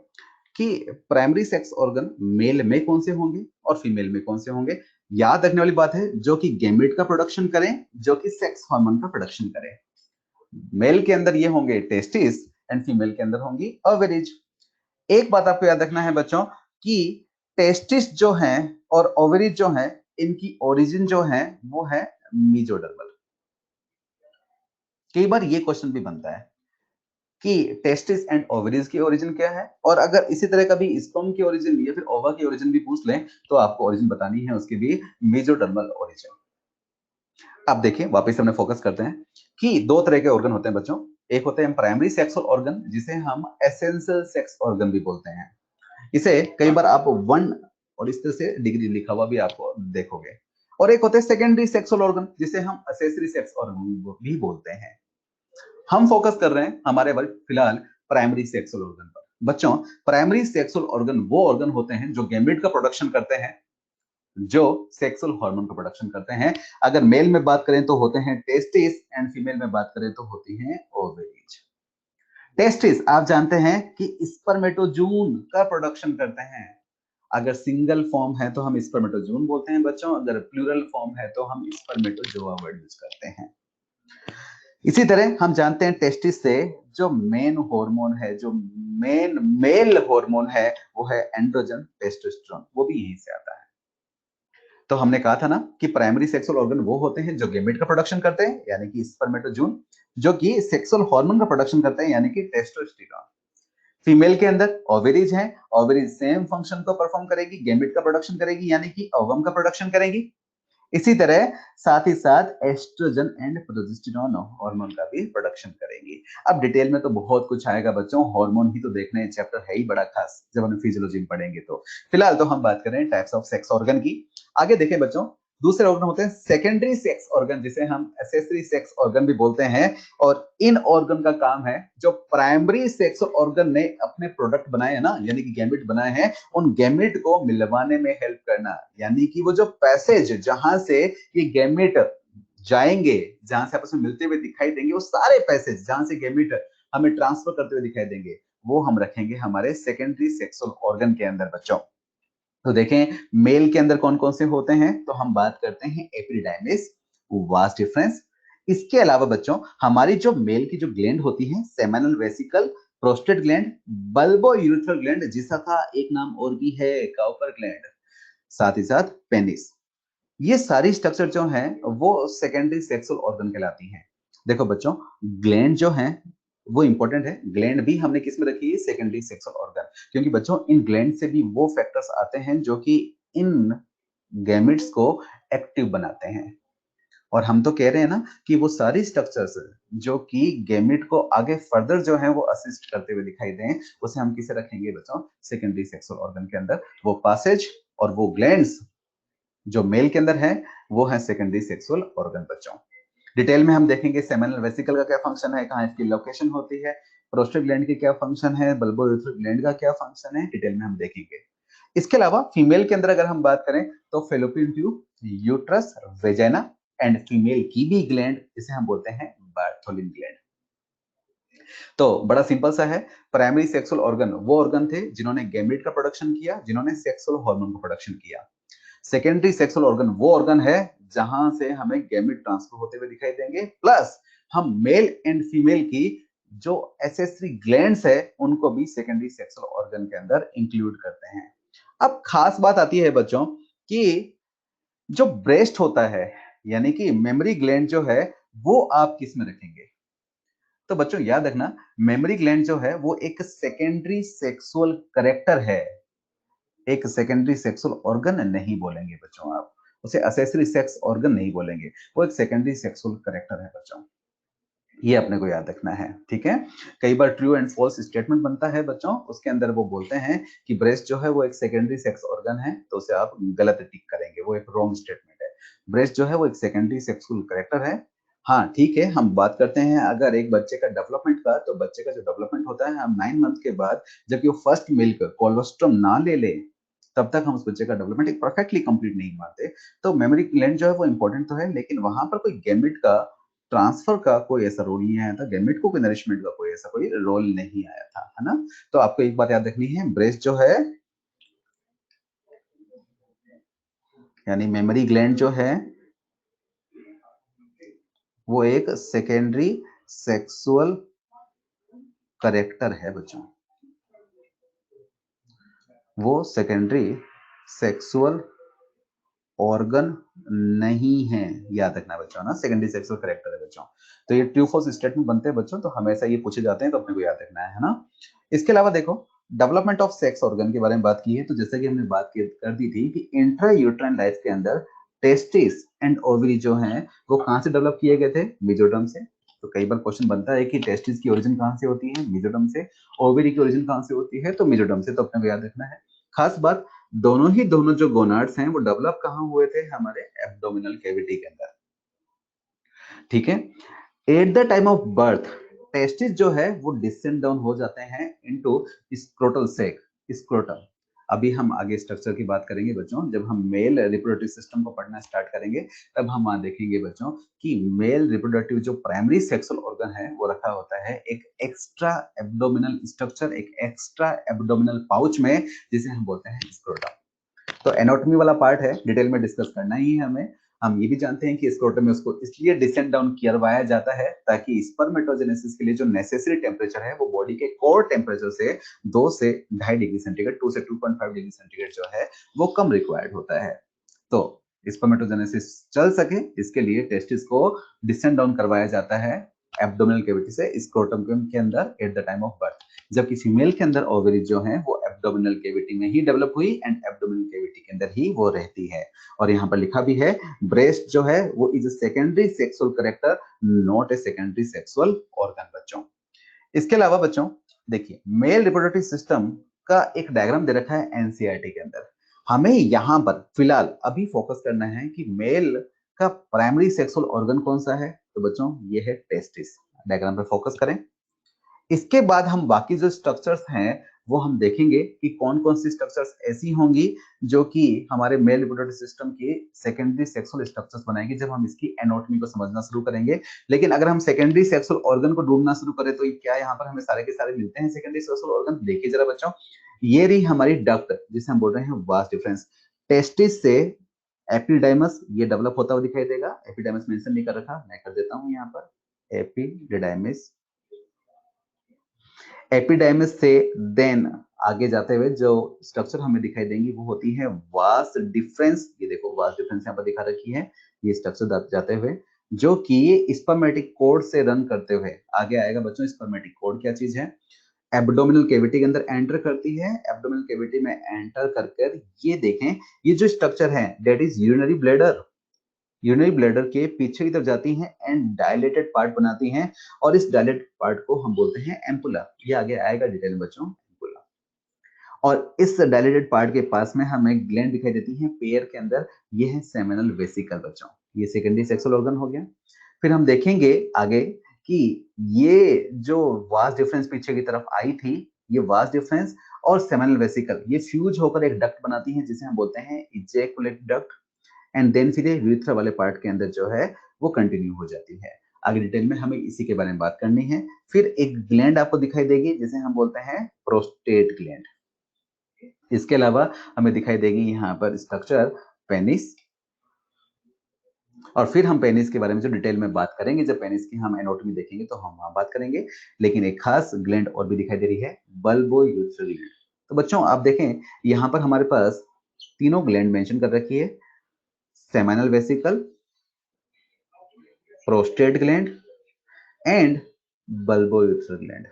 कि प्राइमरी सेक्स ऑर्गन मेल में कौन से होंगे और फीमेल में कौन से होंगे। याद रखने वाली बात है, जो कि गैमेट का प्रोडक्शन करें, जो कि सेक्स हार्मोन का प्रोडक्शन करें। मेल के अंदर ये होंगे टेस्टिस एंड फीमेल के अंदर होंगी ओवरीज। एक बात आपको याद रखना है बच्चों कि टेस्टिस जो हैं और ओवरीज जो हैं, इनकी ओरिजिन जो है वो है मीजोडर्मल। कई बार ये क्वेश्चन भी बनता है कि टेस्टिस एंड ओवरीज की ओरिजिन क्या है, और अगर इसी तरह का भी स्पर्म की ओरिजिन या फिर ओवा की ओरिजिन भी पूछ लें तो आपको ओरिजिन बतानी है उसकी भी मेसोडर्मल ओरिजिन। अब देखिए वापस हमने फोकस करते हैं कि 2 तरह के ऑर्गन होते हैं बच्चों। एक होते हैं प्राइमरी सेक्सुअल ऑर्गन, जिसे हम एसेंशियल सेक्स ऑर्गन भी बोलते हैं। इसे कई बार आप 1 और इस तरह से डिग्री लिखा हुआ भी आपको देखोगे। और एक होते हैं सेकेंडरी सेक्सुअल ऑर्गन, जिसे हम एक्सेसरी सेक्स ऑर्गन भी बोलते हैं। हम फोकस कर रहे हैं हमारे वर्ग फिलहाल प्राइमरी सेक्सुअल ऑर्गन पर। बच्चों प्राइमरी सेक्सुअल ऑर्गन वो ऑर्गन होते हैं जो गैमेट का प्रोडक्शन करते हैं, जो सेक्सुअल हार्मोन का प्रोडक्शन करते हैं। अगर मेल में बात करें तो होते हैं टेस्टिस, एंड फीमेल में बात करें तो होती हैं ओवरीज। टेस्टिस आप जानते हैं कि स्पर्मेटोजून का प्रोडक्शन करते हैं। अगर सिंगल फॉर्म है तो हम स्पर्मेटोजून बोलते हैं बच्चों, अगर प्लूरल फॉर्म है तो हम स्पर्मेटोजोआ वर्ड यूज करते हैं। इसी तरह हम जानते हैं टेस्टिस से जो मेन हार्मोन है, जो मेन मेल हार्मोन है, वो है एंड्रोजन टेस्टोस्टेरोन, वो भी यहीं से आता है। तो हमने कहा था ना कि प्राइमरी सेक्सुअल ऑर्गन वो होते हैं जो गैमेट का प्रोडक्शन करते हैं यानी कि स्पर्मेटोजून, जो कि सेक्सुअल हार्मोन का प्रोडक्शन करते हैं यानी कि टेस्टोस्टेरोन। फीमेल के अंदर ओवरीज हैं, ओवरीज सेम फंक्शन को परफॉर्म करेगी, गैमेट का प्रोडक्शन करेगी यानी कि ओवम का प्रोडक्शन करेगी। इसी तरह साथ ही साथ एस्ट्रोजन एंड प्रोजेस्टेरोन हार्मोन का भी प्रोडक्शन करेंगी। अब डिटेल में तो बहुत कुछ आएगा बच्चों, हार्मोन ही तो देखना है, चैप्टर है ही बड़ा खास जब हम फिजियोलॉजी में पढ़ेंगे। तो फिलहाल तो हम बात करें टाइप्स ऑफ सेक्स ऑर्गन की। आगे देखें बच्चों, दूसरे ऑर्गन होते हैं सेकेंडरी सेक्स ऑर्गन, जिसे हम एसेसरी सेक्स ऑर्गन भी बोलते हैं। और इन ऑर्गन का काम है जो प्राइमरी सेक्स ऑर्गन ने अपने प्रोडक्ट बनाए हैं ना, यानी कि गैमेट बनाए हैं, उन गैमेट को मिलवाने में हेल्प करना। यानी कि वो जो पैसेज जहां से ये गैमेट जाएंगे, जहां से आपस में मिलते हुए दिखाई देंगे, वो सारे पैसेज जहां से गैमेट हमें ट्रांसफर करते हुए दिखाई देंगे, वो हम रखेंगे हमारे सेकेंडरी सेक्सुअल ऑर्गन के अंदर बच्चों। तो देखें मेल के अंदर कौन कौन से होते हैं, तो हम बात करते हैं एपिडिडाइमिस, वास्ट डिफरेंस। इसके अलावा बच्चों हमारी जो मेल की जो ग्लैंड होती है, seminal vesicle, prostate gland, bulbo urethral gland, जिसका एक नाम और भी है काउपर ग्लैंड, साथ ही साथ पेनिस। ये सारी स्ट्रक्चर जो है वो सेकेंडरी सेक्सुअल ऑर्गन कहलाती हैं। देखो बच्चों, ग्लैंड जो है वो इंपॉर्टेंट है, ग्लैंड भी हमने किस में रखी है, सेकेंडरी सेक्सुअल ऑर्गन, क्योंकि बच्चों इन ग्लैंड से भी वो फैक्टर्स आते हैं जो कि इन गैमेट्स को एक्टिव बनाते हैं। और हम तो कह रहे हैं ना कि वो सारी स्ट्रक्चर्स जो कि गैमेट को आगे फर्दर जो है वो असिस्ट करते हुए दिखाई दें, उसे हम किसे रखेंगे बच्चों, सेकेंडरी सेक्सुअल ऑर्गन के अंदर। वो पासेज और वो ग्लैंड्स जो मेल के अंदर है वो है सेकेंडरी सेक्सुअल ऑर्गन बच्चों। डिटेल में हम देखेंगे सेमिनल वेसिकल का क्या फंक्शन है, कहाँ इसकी लोकेशन होती है, प्रोस्टेट ग्लैंड की क्या फंक्शन है, बल्बो यूरेथ्रल ग्लैंड का क्या फंक्शन है, डिटेल में हम देखेंगे। इसके अलावा फीमेल के अंदर अगर हम बात करें तो fallopian tube, uterus, vagina and female की भी ग्लैंड, जिसे हम बोलते हैं बार्थोलिन ग्लैंड। तो बड़ा सिंपल सा है, प्राइमरी सेक्सुअल ऑर्गन वो ऑर्गन थे जिन्होंने गैमेट का प्रोडक्शन किया, जिन्होंने सेक्सुअल हार्मोन का प्रोडक्शन किया। सेकेंडरी सेक्सुअल ऑर्गन वो ऑर्गन है जहां से हमें गैमेट ट्रांसफर होते हुए दिखाई देंगे, प्लस हम मेल एंड फीमेल की जो एसेसरी ग्लैंड्स है उनको भी सेकेंडरी सेक्सुअल ऑर्गन के अंदर इंक्लूड करते हैं। अब खास बात आती है बच्चों कि जो ब्रेस्ट होता है, यानी कि मेमोरी ग्लैंड जो है, वो आप किस में रखेंगे। तो बच्चों याद रखना, मेमोरी ग्लैंड जो है वो एक सेकेंडरी सेक्सुअल करेक्टर है, एक सेकेंडरी सेक्सुअल ऑर्गन नहीं बोलेंगे बच्चों, आप उसे एसेसरी सेक्स ऑर्गन नहीं बोलेंगे, वो एक सेकेंडरी सेक्सुअल करेक्टर है बच्चों। ये अपने को याद रखना है, ठीक है। कई बार ट्रू एंड फॉल्स स्टेटमेंट बनता है बच्चों, उसके अंदर वो बोलते हैं कि ब्रेस्ट जो है वो एक सेकेंडरी सेक्स ऑर्गन है, तो उसे आप गलत टिक करेंगे, वो एक रॉन्ग स्टेटमेंट है। ब्रेस्ट जो है वो एक सेकेंडरी सेक्सुअल करेक्टर है। हाँ ठीक है, हम बात करते हैं अगर एक बच्चे का डेवलपमेंट का, तो बच्चे का जो डेवलपमेंट होता है, हम 9 मंथ के बाद जबकि वो फर्स्ट मिल्क कोलोस्ट्रम ना ले ले, तब तक हम उस बच्चे का डेवलपमेंट एक परफेक्टली कंप्लीट नहीं मानते। तो मेमोरी ग्लैंड जो है वो इंपॉर्टेंट तो है, लेकिन वहां पर कोई गैमेट का ट्रांसफर का कोई ऐसा रोल नहीं आया था, गैमेट को नरिशमेंट का कोई ऐसा कोई रोल नहीं आया था, है ना। तो आपको एक बात याद रखनी है, ब्रेस्ट जो है यानी मेमोरी ग्लैंड जो है वो एक सेकेंडरी सेक्सुअल करेक्टर है बच्चों, वो सेकेंडरी सेक्सुअल ऑर्गन नहीं है, याद रखना बच्चों ना, सेकेंडरी सेक्सुअल करेक्टर है बच्चों। तो ये ट्रू फॉल्स स्टेटमेंट बनते हैं बच्चों, तो हमेशा ये पूछे जाते हैं, तो अपने को याद रखना है ना। इसके अलावा देखो, डेवलपमेंट ऑफ सेक्स ऑर्गन के बारे में बात की है, तो जैसे कि हमने बात कर दी थी कि इंट्रा यूट्राइन लाइफ के अंदर टेस्टिस एंड ओवरी जो है वो कहां से डेवलप किए गए थे, मेजोडर्म से। तो कई बार क्वेश्चन बनता है कि टेस्टिस की ओरिजिन कहां से होती है, मेजोडर्म से, ओवरी की ओरिजिन कहां से होती है, तो मेजोडर्म से, तो अपने को याद रखना है। खास बात, दोनों जो गोनाड्स हैं वो डेवलप कहां हुए थे, हमारे एब्डोमिनल कैविटी के अंदर, ठीक है। Eight the time of birth testis जो है वो डिसेंड डाउन हो जाते हैं इनटू स्क्रोटल सैक, स्क्रोटम। अभी हम आगे स्ट्रक्चर की बात करेंगे बच्चों, जब हम मेल रिप्रोडक्टिव सिस्टम को पढ़ना स्टार्ट करेंगे, तब हम वहां देखेंगे बच्चों कि मेल रिप्रोडक्टिव जो प्राइमरी सेक्सुअल ऑर्गन है वो रखा होता है एक एक्स्ट्रा एब्डोमिनल स्ट्रक्चर, एक एक्स्ट्रा एब्डोमिनल पाउच में, जिसे हम बोलते हैं स्क्रोटम। तो एनाटॉमी वाला पार्ट है, डिटेल में डिस्कस करना ही है हमें। हम ये भी जानते हैं कि स्क्रोटम में उसको इसलिए डिसेंड डाउन करवाया जाता है ताकि स्पर्मेटोजेनेसिस के लिए जो नेसेसरी टेम्परेचर है वो बॉडी के कोर टेम्परेचर से 2 से 2.5 डिग्री सेंटीग्रेड, 2 से 2.5 डिग्री सेंटीग्रेड जो है वो कम रिक्वायर्ड होता है। तो स्पर्मेटोजेनेसिस चल सके इसके लिए टेस्टिस को डिसेंड डाउन करवाया जाता है एब्डोमिनल कैविटी से स्क्रोटम के अंदर eight the time of birth, जबकि फीमेल के अंदर ओवरी जो है वो एब्डोमिनल कैविटी में ही डेवलप हुई एंड एब्डोमिनल कैविटी के अंदर ही वो रहती है। और यहाँ पर लिखा भी है ब्रेस्ट जो है वो is a secondary sexual character, not a secondary sexual organ बच्चों। इसके अलावा बच्चों देखिए मेल रिप्रोडक्टिव सिस्टम का एक डायग्राम दे रखा है एनसीईआरटी के अंदर। हमें यहाँ पर फिलहाल अभी फोकस करना है कि मेल का प्राइमरी सेक्सुअल ऑर्गन कौन सा है, तो बच्चों ये है टेस्टिस। डायग्राम पे फोकस करें। इसके बाद हम बाकी जो स्ट्रक्चर्स हैं वो हम देखेंगे कि कौन कौन सी स्ट्रक्चर्स ऐसी होंगी जो कि हमारे मेल रिप्रोडक्टिव सिस्टम के सेकेंडरी सेक्सुअल स्ट्रक्चर्स बनाएंगे जब हम इसकी एनाटॉमी को समझना शुरू करेंगे। लेकिन अगर हम सेकेंडरी सेक्सुअल ऑर्गन को ढूंढना शुरू करें तो क्या यहाँ पर हमें सारे के सारे मिलते हैं सेकेंडरी सेक्सुअल ऑर्गन? देखिए जरा बच्चों, ये रही हमारी डक्ट जिसे हम बोल रहे हैं वास डिफरेंस। टेस्टिस से एपिडाइमस ये डेवलप होता हुआ दिखाई देगा। एपिडाइमस मेंशन नहीं कर रखा, मैं कर देता हूं यहाँ पर एपिडाइमिस। एपिडाइमिस से देन आगे जाते हुए जो स्ट्रक्चर हमें दिखाई देंगी वो होती है वास डिफरेंस। ये देखो वास डिफरेंस यहाँ पर दिखा रखी है, ये स्ट्रक्चर जाते हुए जो कि स्पर्मेटिक कोड से रन करते हुए आगे आएगा बच्चों। स्पर्मेटिक कोड क्या चीज है? एब्डोमिनल कैविटी के अंदर एंटर करती है। एब्डोमिनल कैविटी में एंटर कर ये देखें, ये जो स्ट्रक्चर है that is urinary bladder. Urinary bladder के पीछे की तरफ जाती हैं एंड डायलेटेड पार्ट बनाती हैं और इस डायलेटेड पार्ट को हम बोलते हैं एम्पुला। ये आगे आएगा डिटेल में बच्चों, एम्पुला। और इस डायलेटेड पार्ट के पास में हमें ग्लैंड दिखाई देती है पेयर के अंदर, ये है सेमिनल वेसिकल बच्चों। ये सेकेंडरी सेक्सुअल ऑर्गन हो गया। फिर हम देखेंगे आगे कि ये जो वास डिफरेंस पीछे की तरफ आई थी, ये वास डिफरेंस और सेमिनल वेसिकल ये फ्यूज होकर एक डक्ट बनाती है जिसे हम बोलते हैं इजैकुलेट डक्ट। एंड देन फिर यूरेथ्रा वाले पार्ट के अंदर जो है वो कंटिन्यू हो जाती है। आगे डिटेल में हमें इसी के बारे में बात करनी है। फिर एक ग्लैंड आपको दिखाई देगी जिसे हम बोलते हैं प्रोस्टेट ग्लैंड। इसके अलावा हमें दिखाई देगी यहाँ पर स्ट्रक्चर पेनिस। और फिर हम पेनिस के बारे में जो डिटेल में बात करेंगे, जब पेनिस की हम एनाटॉमी देखेंगे तो हम वहां बात करेंगे। लेकिन एक खास ग्लैंड और भी दिखाई दे रही है, बल्बो-यूरेथ्रल ग्लैंड। तो बच्चों आप देखें यहाँ पर हमारे पास तीनों ग्लैंड मेंशन कर रखी है, seminal vesicle, prostate gland and bulbo-urethral gland.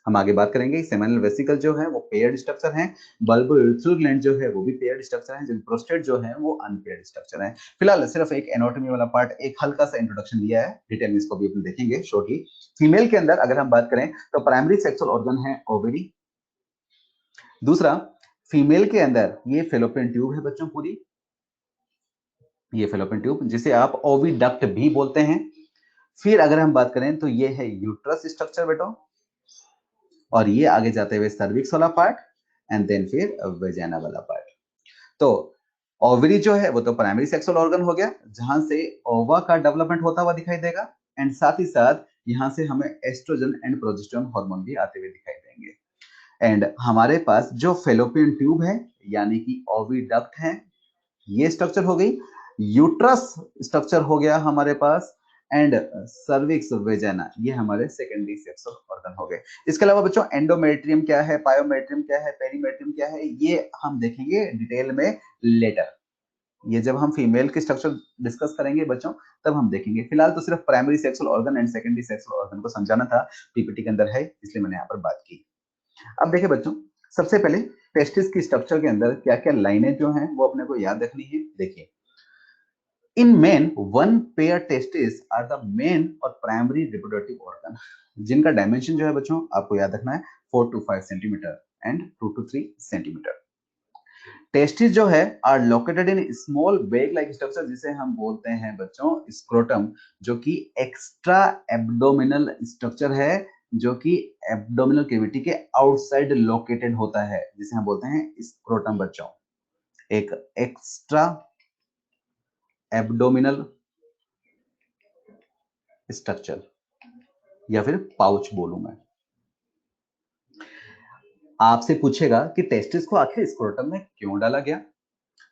हम आगे बात करेंगे। सेमिनल वेसिकल जो है वो पेयर्ड स्ट्रक्चर है, बल्बो-यूरेथ्रल ग्लैंड जो है वो भी पेयर्ड स्ट्रक्चर है, जबकि प्रोस्टेट जो है वो अनपेयर्ड स्ट्रक्चर है। फिलहाल सिर्फ एक एनाटॉमी वाला पार्ट, एक हल्का सा इंट्रोडक्शन दिया है, डिटेल में इसको भी अपन देखेंगे शॉर्टली। फीमेल के अंदर अगर हम बात करें तो प्राइमरी सेक्सुअल ऑर्गन है ओवरी। दूसरा, फीमेल के अंदर ये फेलोपियन ट्यूब है बच्चों पूरी, ये फेलोपियन ट्यूब जिसे आप ओविडक्ट भी बोलते हैं। फिर अगर हम बात करें तो ये है यूट्रस स्ट्रक्चर बेटो, और ये आगे जाते हुए सर्विक्स वाला पार्ट एंड देन फिर वेजाइना वाला पार्ट। तो ओवरी जो है वो तो प्राइमरी सेक्सुअल ऑर्गन हो गया जहां से ओवा का डेवलपमेंट होता हुआ दिखाई देगा एंड साथ ही साथ यहां से हमें एस्ट्रोजन एंड प्रोजेस्टेरोन हार्मोन भी आते हुए दिखाई देंगे। एंड हमारे पास जो फेलोपियन ट्यूब है यानी कि ओविडक्ट है, ये स्ट्रक्चर हो गई। यूट्रस स्ट्रक्चर हो गया हमारे पास एंड सर्विक्स वेजाइना ये हमारे सेकेंडरी सेक्सुअल ऑर्गन हो गए। इसके अलावा बच्चों एंडोमेट्रियम क्या है, पायोमेट्रियम क्या है, पेरीमेट्रियम क्या है, ये हम देखेंगे डिटेल में लेटर। ये जब हम फीमेल के स्ट्रक्चर डिस्कस करेंगे बच्चों तब हम देखेंगे। फिलहाल तो सिर्फ primary sexual organ and secondary sexual organ को समझाना था, पीपीटी के अंदर है इसलिए मैंने यहाँ पर बात की। अब देखिए बच्चों, सबसे पहले टेस्टिस की स्ट्रक्चर के अंदर क्या क्या लाइनें जो हैं वो अपने को याद रखनी है। देखिए, in men one pair testes are the main और primary reproductive organ जिनका डायमेंशन जो है बच्चों आपको याद रखना है 4 to 5 centimetre and 2 to 3 centimetre. Testis जो है are located in small bag like structure जिसे हम बोलते हैं बच्चों स्क्रोटम, जो कि एक्स्ट्रा एब्डोमिनल स्ट्रक्चर है जो कि एब्डोमिनल कैविटी के आउटसाइड लोकेटेड होता है जिसे हम बोलते हैं स्क्रोटम बच्चों। एक एक्स्ट्रा एब्डोमिनल स्ट्रक्चर या फिर पाउच बोलूं मैं। आपसे पूछेगा कि टेस्टिस को आखिर स्क्रोटम में क्यों डाला गया,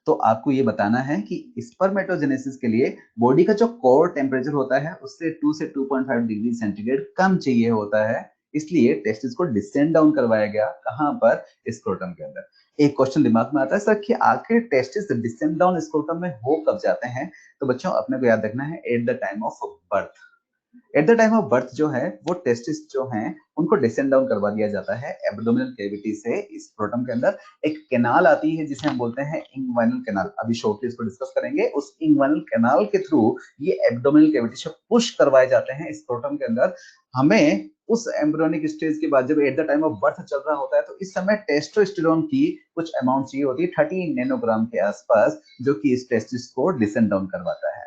तो आपको ये बताना है कि स्पर्मेटोजेनेसिस के लिए बॉडी का जो कोर टेम्परेचर होता है उससे 2 से 2.5 डिग्री सेंटीग्रेड कम चाहिए होता है, इसलिए टेस्टिस को डिसेंड डाउन करवाया गया। कहां पर? स्क्रोटम के अंदर। एक क्वेश्चन दिमाग में आता है सर कि आखिर टेस्टिस डिसेंड डाउन स्क्रोटम में हो कब जाते हैं, तो बच्चों अपने को याद रखना है eight the time of birth. Eight the time of birth जो है वो टेस्टिस जो हैं उनको डिसेंड डाउन करवा दिया जाता है एब्डोमिनल कैविटी से। स्क्रोटम के अंदर एक कैनाल आती है जिसे हम बोलते हैं इंग्वाइनल कैनाल, अभी शॉर्टली इसको डिस्कस करेंगे। उस इंग्वाइनल कैनाल के थ्रू ये एब्डोमिनल कैविटी से पुश करवाए जाते हैं स्क्रोटम के अंदर। हमें उस एम्ब्रियोनिक स्टेज के बाद जब eight the time of birth चल रहा होता है तो इस समय टेस्टोस्टेरोन की कुछ अमाउंट चाहिए होती है 30 नैनोग्राम के आसपास, जो कि इस टेस्टिस को डिसेंड डाउन करवाता है।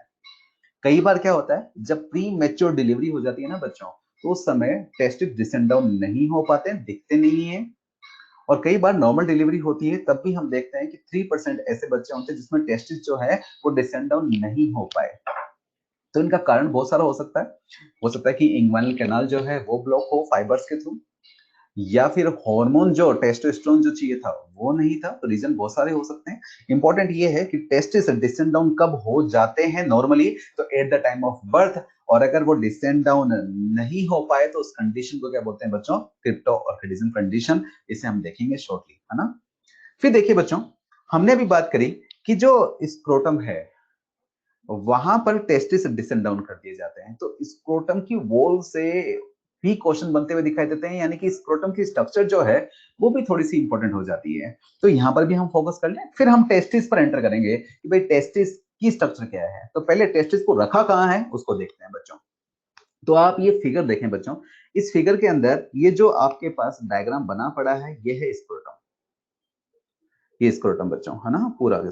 कई बार क्या होता है जब प्री मैच्योर डिलीवरी हो जाती है ना बच्चों, तो उस समय टेस्टिस डिसेंड डाउन नहीं हो पाते, दिखते नहीं है। और कई बार नॉर्मल डिलीवरी होती है तब भी हम देखते हैं कि 3% ऐसे बच्चे होते हैं जिसमें टेस्टिस जो है वो डिसेंड डाउन नहीं हो पाए। तो इनका कारण बहुत सारा हो सकता है। हो सकता है कि इंग्वाइनल कैनाल जो है वो ब्लॉक हो फाइबर्स के थ्रू, या फिर हार्मोन जो टेस्टोस्टेरोन जो चाहिए था वो नहीं था। तो रीजन बहुत सारे हो सकते हैं। इंपॉर्टेंट ये है कि टेस्टिस डिसेंड डाउन कब हो जाते हैं नॉर्मली, तो eight the time of birth. और अगर वो डिसेंड डाउन नहीं हो पाए तो उस कंडीशन को क्या बोलते हैं बच्चों, क्रिप्टोऑर्किडिज्म कंडीशन। इसे हम देखेंगे शॉर्टली, है ना। फिर देखिए बच्चों, हमने अभी बात करी कि जो स्क्रोटम है वहां पर टेस्टिस डिसेंड डाउन कर दिए जाते हैं, तो स्क्रोटम की वॉल से भी क्वेश्चन बनते हुए दिखाई देते हैं, यानी कि स्क्रोटम की स्ट्रक्चर जो है वो भी थोड़ी सी इंपॉर्टेंट हो जाती है। तो यहां पर भी हम फोकस कर लें, फिर हम टेस्टिस पर एंटर करेंगे कि भाई टेस्टिस की स्ट्रक्चर क्या है। तो पहले टेस्टिस को रखा कहां है उसको देखते हैं बच्चों। तो आप ये फिगर देखें बच्चों, इस फिगर के अंदर ये जो आपके पास डायग्राम बना पड़ा है ये है स्क्रोटम, ये स्क्रोटम बच्चों, है ना पूरा।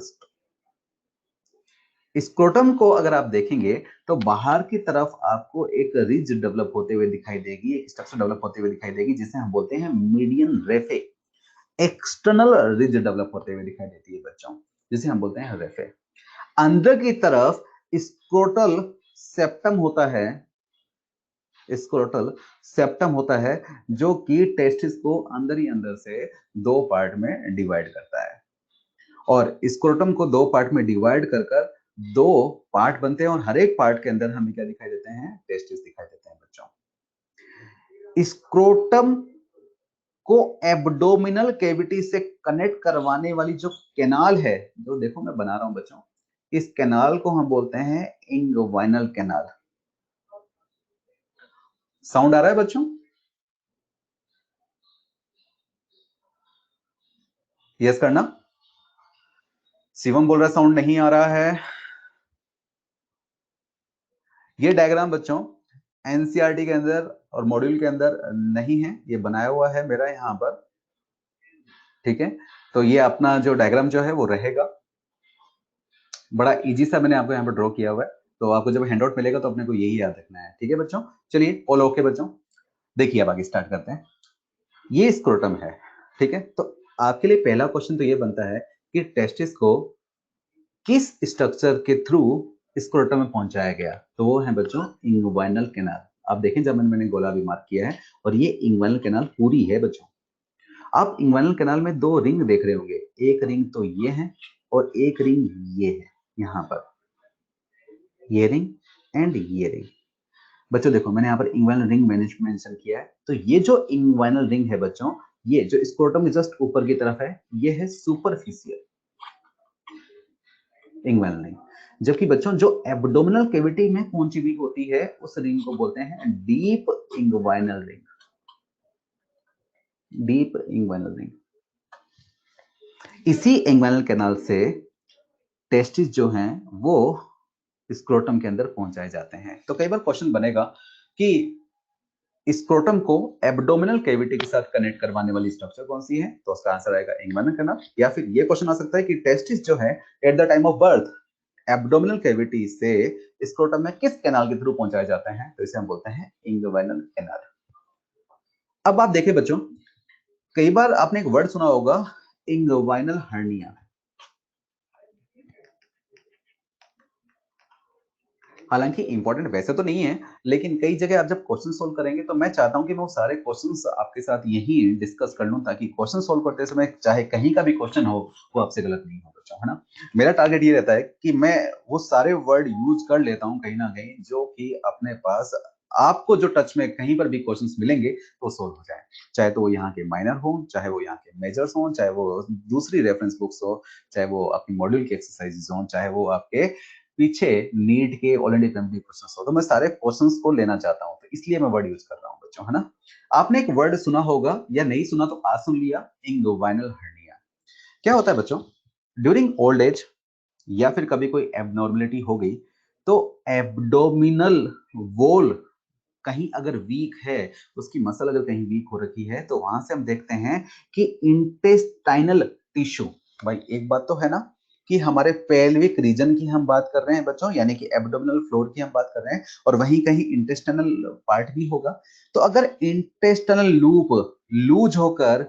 स्क्रोटम को अगर आप देखेंगे तो बाहर की तरफ आपको एक रिज डेवलप होते हुए दिखाई देगी, एक स्ट्रक्चर डेवलप होते हुए दिखाई देगी जिसे हम बोलते हैं median raphe. External ridge develop होते हुए दिखाई देती है बच्चों, जिसे हम बोलते हैं रेफे। अंदर की तरफ स्क्रोटल सेप्टम होता है, स्क्रोटल सेप्टम होता है जो कि टेस्टिस को अंदर ही अंदर से दो पार्ट में डिवाइड करता है। और स्क्रोटम को दो पार्ट में डिवाइड कर कर दो पार्ट बनते हैं और हर एक पार्ट के अंदर हमें क्या दिखाई देते हैं, टेस्टिस दिखाई देते हैं बच्चों। स्क्रोटम को एब्डोमिनल कैविटी से कनेक्ट करवाने वाली जो कैनाल है, जो देखो मैं बना रहा हूं बच्चों, इस कैनाल को हम बोलते हैं इंगवाइनल कैनाल। साउंड आ रहा है बच्चों? यस करना। शिवम बोल रहा है साउंड नहीं आ रहा है। ये डायग्राम बच्चों एनसीईआरटी के अंदर और मॉड्यूल के अंदर नहीं है, ये बनाया हुआ है मेरा यहाँ पर, ठीक है। तो ये अपना जो डायग्राम जो है वो रहेगा, बड़ा इजी सा मैंने आपको यहाँ पर ड्रॉ किया हुआ है। तो आपको जब हैंडआउट मिलेगा तो अपने को यही याद रखना है, ठीक है बच्चों। चलिए ऑल ओके बच्चों, देखिए अब आगे स्टार्ट करते हैं। ये स्क्रोटम है, ठीक है। तो आपके लिए पहला क्वेश्चन तो ये बनता है कि टेस्टिस को किस स्ट्रक्चर के थ्रू स्क्रोटम में पहुंचाया गया, तो वो है बच्चों इंगवाइनल कैनाल। आप देखें जब मैंने गोला भी मार्क किया है, और ये इंगवाइनल कैनाल पूरी है बच्चों। आप इंगवाइनल कैनाल में दो रिंग देख रहे होंगे, एक रिंग तो ये है और एक रिंग ये है, यहाँ पर ये रिंग एंड ये रिंग। बच्चों देखो मैंने यहाँ पर इंगवाइनल रिंग मेंशन किया है। तो ये जो इंगवाइनल रिंग है बच्चों, ये जो स्क्रोटम के जस्ट ऊपर की तरफ है, ये है सुपरफिशियल इंगवाइनल रिंग। जबकि बच्चों जो एब्डोमिनल कैविटी में पहुंची हुई होती है उस रिंग को बोलते हैं deep inguinal ring, deep inguinal ring. इसी इंगवाइनल कैनाल से टेस्टिस जो हैं वो स्क्रोटम के अंदर पहुंचाए जाते हैं। तो कई बार क्वेश्चन बनेगा कि स्क्रोटम को एब्डोमिनल कैविटी के साथ कनेक्ट करवाने वाली स्ट्रक्चर कौन सी है, तो उसका आंसर आएगा इंगवाइनल कैनाल। या फिर ये क्वेश्चन आ सकता है कि टेस्टिस जो है eight the time of birth abdominal cavity से स्क्रोटम में किस कैनाल के थ्रू पहुंचाए जाते हैं, तो इसे हम बोलते हैं इंगवाइनल कैनाल। अब आप देखें बच्चों, कई बार आपने एक वर्ड सुना होगा इंगवाइनल हर्निया। हालांकि इंपॉर्टेंट वैसे तो नहीं है, लेकिन कई जगह आप जब क्वेश्चन सोल्व करेंगे तो मैं चाहता हूं कि मैं वो सारे क्वेश्चंस आपके साथ यही डिस्कस कर लूं, ताकि क्वेश्चन सोल्व करते समय चाहे कहीं का भी क्वेश्चन हो वो आपसे गलत नहीं हो बच्चों, है ना। मेरा टारगेट ये रहता है कि मैं वो सारे वर्ड यूज कर लेता हूँ कहीं ना कहीं जो कि अपने पास आपको जो टच में कहीं पर भी क्वेश्चंस मिलेंगे तो सोल्व हो जाए, चाहे तो वो यहाँ के माइनर हो, चाहे वो यहाँ के मेजर्स हो, चाहे वो दूसरी रेफरेंस बुक्स हो, चाहे वो अपनी मॉड्यूल की एक्सरसाइजेस हो, चाहे वो आपके पीछे नीट के ऑल इंडिया एग्जाम क्वेश्चंस हो, तो मैं सारे क्वेश्चंस को लेना चाहता हूं, तो इसलिए मैं वर्ड यूज कर रहा हूं बच्चों, है ना। आपने एक वर्ड सुना होगा या नहीं सुना तो आज सुन लिया, इंगुइनल हर्निया। क्या होता है बच्चों, ड्यूरिंग ओल्ड एज या फिर कभी कोई एबनॉर्मलिटी हो गई तो एब्डोमिनल वॉल कहीं अगर वीक है, उसकी मसल अगर कहीं वीक हो रखी है, तो वहां से हम देखते हैं कि इंटेस्टाइनल टिश्यू, भाई एक बात तो है ना कि हमारे पेल्विक रीजन की हम बात कर रहे हैं बच्चों, यानी कि एब्डोमिनल फ्लोर की हम बात कर रहे हैं, और वहीं कहीं इंटेस्टाइनल पार्ट भी होगा। तो अगर इंटेस्टाइनल लूप लूज होकर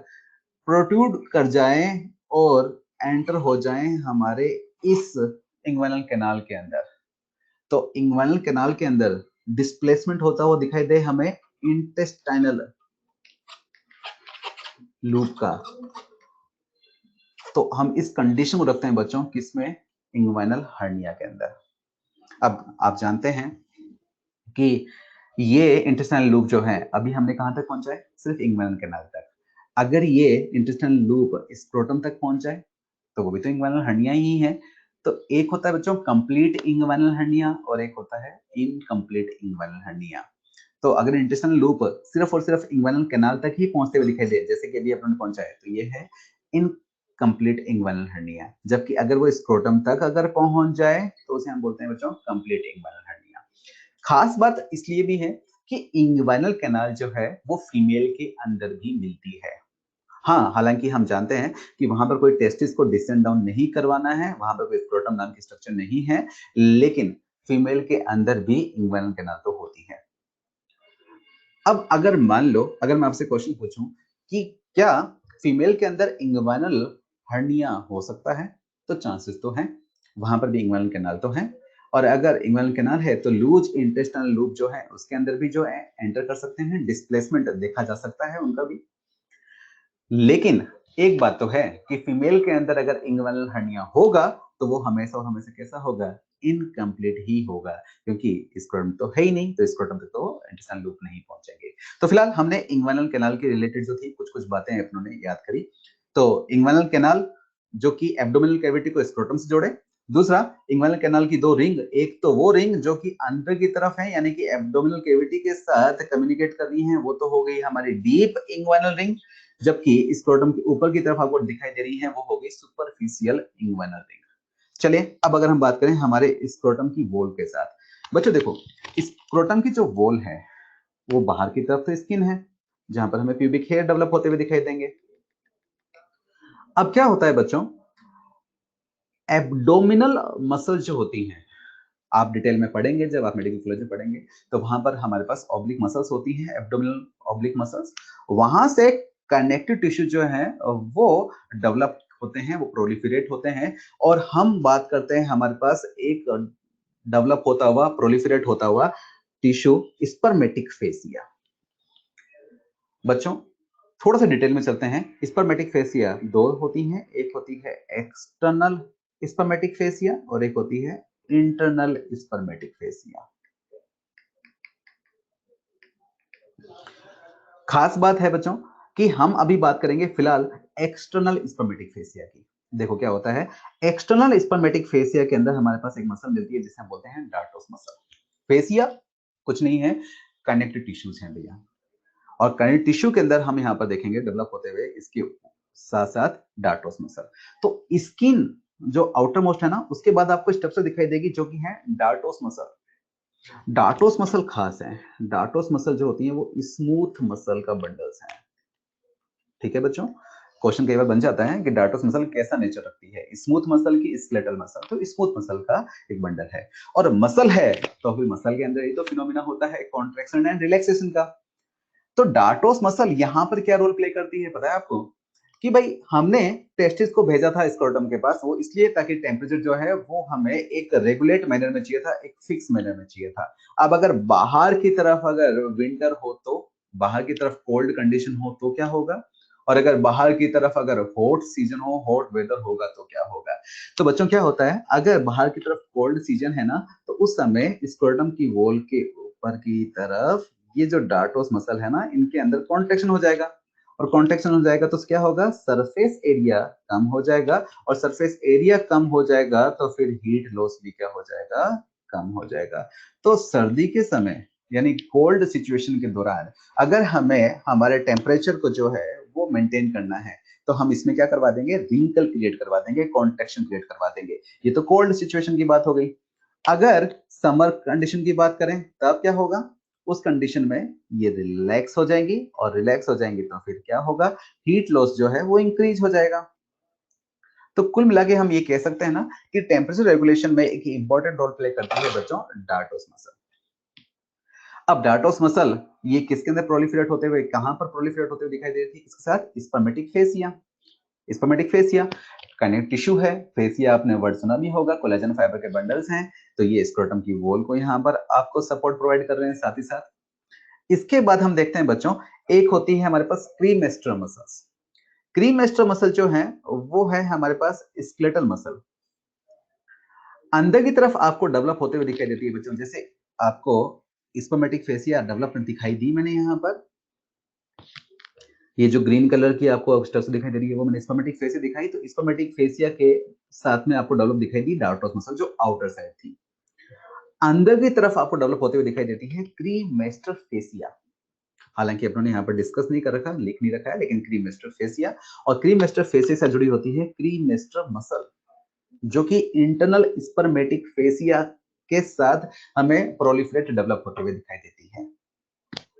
प्रोट्रूड कर जाए और एंटर हो जाए हमारे इस इंग्वाइनल कैनाल के अंदर, तो इंग्वाइनल कैनाल के अंदर डिस्प्लेसमेंट होता हुआ दिखाई दे हमें इंटेस्टाइनल लूप का, तो हम इस कंडीशन को रखते हैं बच्चों किसमें, इंग्वाइनल हर्निया के अंदर। अब आप जानते हैं कि ये इंटेस्टाइनल लूप जो है अभी हमने कहां तक पहुंचा है, सिर्फ इंग्वाइनल कैनाल तक। अगर ये इंटेस्टाइनल लूप स्क्रोटम तक पहुंच जाए तो वो भी तो इंग्वाइनल हर्निया ही है। तो एक होता है बच्चों कंप्लीट इंग्वाइनल हर्निया और एक होता है इनकम्प्लीट इंग्वाइनल हर्निया। तो अगर इंटेस्टाइनल लूप सिर्फ और सिर्फ इंग्वाइनल कैनाल तक ही पहुंचते हुए दिखाई दे, जैसे कि अभी अपने पहुंचा है, तो ये है इनकम्प्लीट इंग्वाइनल हर्निया। जबकि अगर वो स्क्रोटम तक अगर पहुंच जाए तो उसे हम बोलते हैं बच्चों कंप्लीट इंग्वाइनल हर्निया। खास बात इसलिए भी है कि इंग्वाइनल कैनाल जो है वो फीमेल के अंदर भी मिलती है। हाँ, हालांकि हम जानते हैं कि वहां पर कोई टेस्टिस को डिसेंड डाउन नहीं करवाना है, वहां पर कोई स्क्रोटम नाम की स्ट्रक्चर नहीं है, लेकिन फीमेल के अंदर भी इंग्वाइनल कैनाल तो होती है। अब अगर मान लो, अगर मैं आपसे क्वेश्चन पूछूं कि क्या फीमेल के अंदर इंग्वाइनल हर्निया हो सकता है, तो चांसेस तो हैं, वहां पर भी इंग्वाइनल कैनाल तो है, और अगर इंग्वाइनल कैनाल है तो लूज इंटेस्टाइनल लूप जो है उसके अंदर भी जो है एंटर कर सकते हैं, डिस्प्लेसमेंट देखा जा सकता है उनका भी। लेकिन एक बात तो है कि फीमेल के अंदर अगर इंग्वाइनल हर्निया होगा तो वो हमेशा और हमेशा कैसा होगा, इनकम्प्लीट ही होगा, क्योंकि स्क्रोटम तो है ही नहीं, तो स्क्रोटम तक तो इंटेस्टाइनल लूप नहीं पहुंचेंगे। तो फिलहाल हमने इंग्वाइनल कैनाल के रिलेटेड जो थी कुछ कुछ बातें अपनों ने याद करी। तो इंग्वाइनल कैनाल जो कि एब्डोमिनल कैविटी को स्क्रोटम से जोड़े, दूसरा इंग्वाइनल कैनाल की दो रिंग, एक तो वो रिंग जो कि अंदर की तरफ है यानी कि एब्डोमिनल कैविटी के साथ कम्युनिकेट कर रही है, वो तो हो गई हमारी डीप इंग्वाइनल रिंग, जबकि स्क्रोटम के ऊपर की तरफ आपको दिखाई दे रही है वो होगी सुपरफिशियल इंग्वाइनल रिंग। चलिए अब अगर हम बात करें हमारे स्क्रोटम की वॉल के साथ, बच्चों देखो स्क्रोटम की जो वॉल है वो बाहर की तरफ तो स्किन है जहां पर हमें प्यूबिक हेयर डेवलप होते हुए दिखाई देंगे। अब क्या होता है बच्चों, एब्डोमिनल मसल जो होती हैं, आप डिटेल में पढ़ेंगे जब आप मेडिकल कॉलेज में पढ़ेंगे, तो वहां पर हमारे पास ऑब्लिक मसल्स होती हैं, एब्डोमिनल ऑब्लिक मसल्स, वहां से कनेक्टिव टिश्यू जो है वो डेवलप होते हैं, वो प्रोलिफरेट होते हैं, और हम बात करते हैं हमारे पास एक डेवलप होता हुआ प्रोलिफरेट होता हुआ टिश्यू स्पर्मेटिक फेसिया। बच्चों थोड़ा सा डिटेल में चलते हैं, स्पर्मेटिक फेसिया दो होती हैं, एक होती है एक्सटर्नल स्पर्मेटिक फेसिया और एक होती है इंटरनल स्पर्मेटिक फेसिया। खास बात है बच्चों कि हम अभी बात करेंगे फिलहाल एक्सटर्नल स्पर्मेटिक फेसिया की। देखो क्या होता है, एक्सटर्नल स्पर्मेटिक फेसिया के अंदर हमारे पास एक मसल मिलती है जिसे हम बोलते हैं डार्टोस मसल। फेसिया कुछ नहीं है, कनेक्टिव टिश्यूज हैं भैया, और कनेक्टिव टिश्यू के अंदर हम यहाँ पर देखेंगे डेवलप होते हुए इसके साथ साथ डार्टोस मसल। तो स्किन जो आउटर मोस्ट है ना, उसके बाद आपको स्ट्रक्चर दिखाई देगी जो कि है डार्टोस मसल। डार्टोस मसल खास है, डार्टोस मसल जो होती है वो स्मूथ मसल का बंडल्स है। ठीक है बच्चों, क्वेश्चन कई बार बन जाता है कि डार्टोस मसल कैसा नेचर रखती है, स्मूथ मसल की स्केलेटल मसल, तो स्मूथ मसल का एक बंडल है, और मसल है तो फिर मसल के अंदर ही तो फिनोमिना होता है कॉन्ट्रैक्शन एंड रिलैक्सेशन का। तो डार्टोस मसल यहां पर क्या रोल प्ले करती है पता है आपको, कि भाई हमने टेस्टिस को भेजा था स्क्रोटम के पास, वो इसलिए ताकि टेम्परेचर जो है वो हमें एक रेगुलेट मैनर में चाहिए था, एक फिक्स मैनर में चाहिए था। अब अगर बाहर की तरफ अगर विंटर हो तो, बाहर की तरफ कोल्ड कंडीशन हो तो क्या होगा, और अगर बाहर की तरफ अगर हॉट सीजन हो, हॉट वेदर होगा तो क्या होगा। तो बच्चों क्या होता है, अगर बाहर की तरफ कोल्ड सीजन है ना, तो उस समय स्क्रोटम की वॉल के ऊपर की तरफ ये जो डार्टोस मसल है ना, इनके अंदर कॉन्ट्रैक्शन हो जाएगा, और कॉन्ट्रैक्शन हो जाएगा तो क्या होगा, सरफेस एरिया कम हो जाएगा, और सरफेस एरिया कम हो जाएगा तो फिर हीट लॉस भी क्या हो जाएगा, कम हो जाएगा। तो सर्दी के समय यानी कोल्ड सिचुएशन के दौरान अगर हमें हमारे टेम्परेचर को जो है वो मेंटेन करना है तो हम इसमें क्या करवा देंगे, रिंकल क्रिएट करवा देंगे, कॉन्ट्रैक्शन क्रिएट करवा देंगे। ये तो कोल्ड सिचुएशन की बात हो गई। अगर समर कंडीशन की बात करें तब क्या होगा, उस कंडीशन में ये रिलैक्स हो जाएंगी, और रिलैक्स हो जाएंगी तो फिर क्या होगा, हीट लॉस जो है वो इंक्रीज हो जाएगा। तो कुल मिला के हम ये कह सकते हैं ना कि टेम्परेचर रेगुलेशन में एक इंपॉर्टेंट रोल प्ले करती है बच्चों डार्टोस मसल। अब डार्टोस मसल ये किसके अंदर प्रोलिफरेट होते हुए, कहां पर प्रोलिफरेट होते हुए दिखाई दे रही थी, इसके साथ spermatic fascia. Spermatic fascia connect tissue है, फेसिया आपने वर्ड सुना भी होगा, कोलेजन फाइबर के बंडल्स हैं, तो ये स्क्रोटम की वॉल को यहाँ पर आपको सपोर्ट प्रोवाइड कर रहे हैं साथ ही साथ। इसके बाद हम देखते हैं बच्चों, एक होती है हमारे पास क्रीमेस्टर मसल्स। क्रीमेस्टर मसल जो है वो है हमारे पास स्केलेटल मसल, अंदर की तरफ आपको डेवलप होते हुए दिखाई देती है बच्चों। जैसे आपको स्पर्मेटिक फेसिया डेवलपमेंट दिखाई दी मैंने यहाँ पर, ये जो ग्रीन कलर की आपको स्ट्रक्चर दिखाई दे रही है वो मैंने स्पर्मेटिक फेसिया दिखाई, तो स्पर्मेटिक फेसिया के साथ में आपको डेवलप दिखाई दी डार्टोस मसल जो आउटर साइड थी। अंदर की तरफ आपको डेवलप होते हुए दिखाई देती है क्रीमेस्टर फेसिया। हालांकि अपने यहाँ पर डिस्कस नहीं कर रखा, लिख नहीं रखा है, लेकिन क्रीमेस्टर फेसिया और क्रीमेस्टर फेसिया से जुड़ी होती है क्रीमेस्टर मसल, जो कि इंटरनल स्पर्मेटिक फेसिया के साथ हमें प्रोलिफरेट डेवलप होते हुए दिखाई देती है।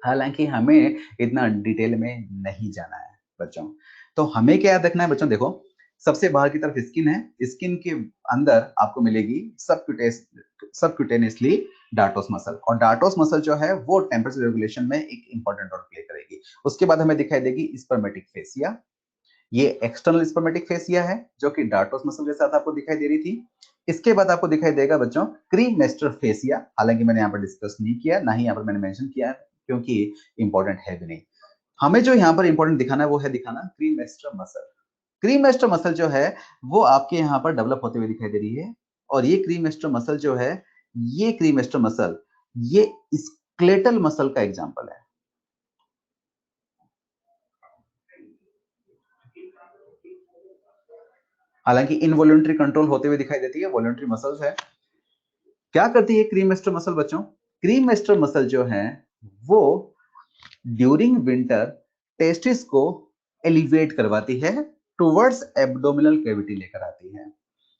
हालांकि हमें इतना डिटेल में नहीं जाना है बच्चों। तो हमें क्या याद रखना है बच्चों, देखो सबसे बाहर की तरफ स्किन है, स्किन के अंदर आपको मिलेगी सबक्यूटेनियसली डार्टोस मसल, और डार्टोस मसल जो है वो टेम्परेचर रेगुलेशन में एक इंपॉर्टेंट रोल प्ले करेगी। उसके बाद हमें दिखाई देगी स्पर्मेटिक फेसिया, ये एक्सटर्नल स्पर्मेटिक फेसिया है जो कि डार्टोस मसल के साथ आपको दिखाई दे रही थी। इसके बाद आपको दिखाई देगा बच्चों क्रीमेस्टर फेसिया, हालांकि मैंने यहाँ पर डिस्कस नहीं किया, ना ही यहाँ पर मैंने मेंशन किया क्योंकि इंपॉर्टेंट है भी नहीं। हमें जो यहाँ पर इंपॉर्टेंट दिखाना है वो है दिखाना क्रीमेस्टर मसल। क्रीमेस्टर मसल जो है वो आपके यहाँ पर डेवलप होते हुए दिखाई दे रही है, और ये क्रीमेस्टर मसल जो है, ये क्रीमेस्टर मसल ये स्केलेटल मसल का एग्जांपल है। हालांकि इनवॉलंटरी कंट्रोल होते हुए दिखाई देती है, वॉलंटरी मसल्स है। क्या करती है क्रीमेस्टर मसल बच्चों, क्रीमेस्टर मसल जो है वो ड्यूरिंग विंटर टेस्टिस को एलिवेट करवाती है, टुवर्ड्स एब्डोमिनल कैविटी लेकर आती है,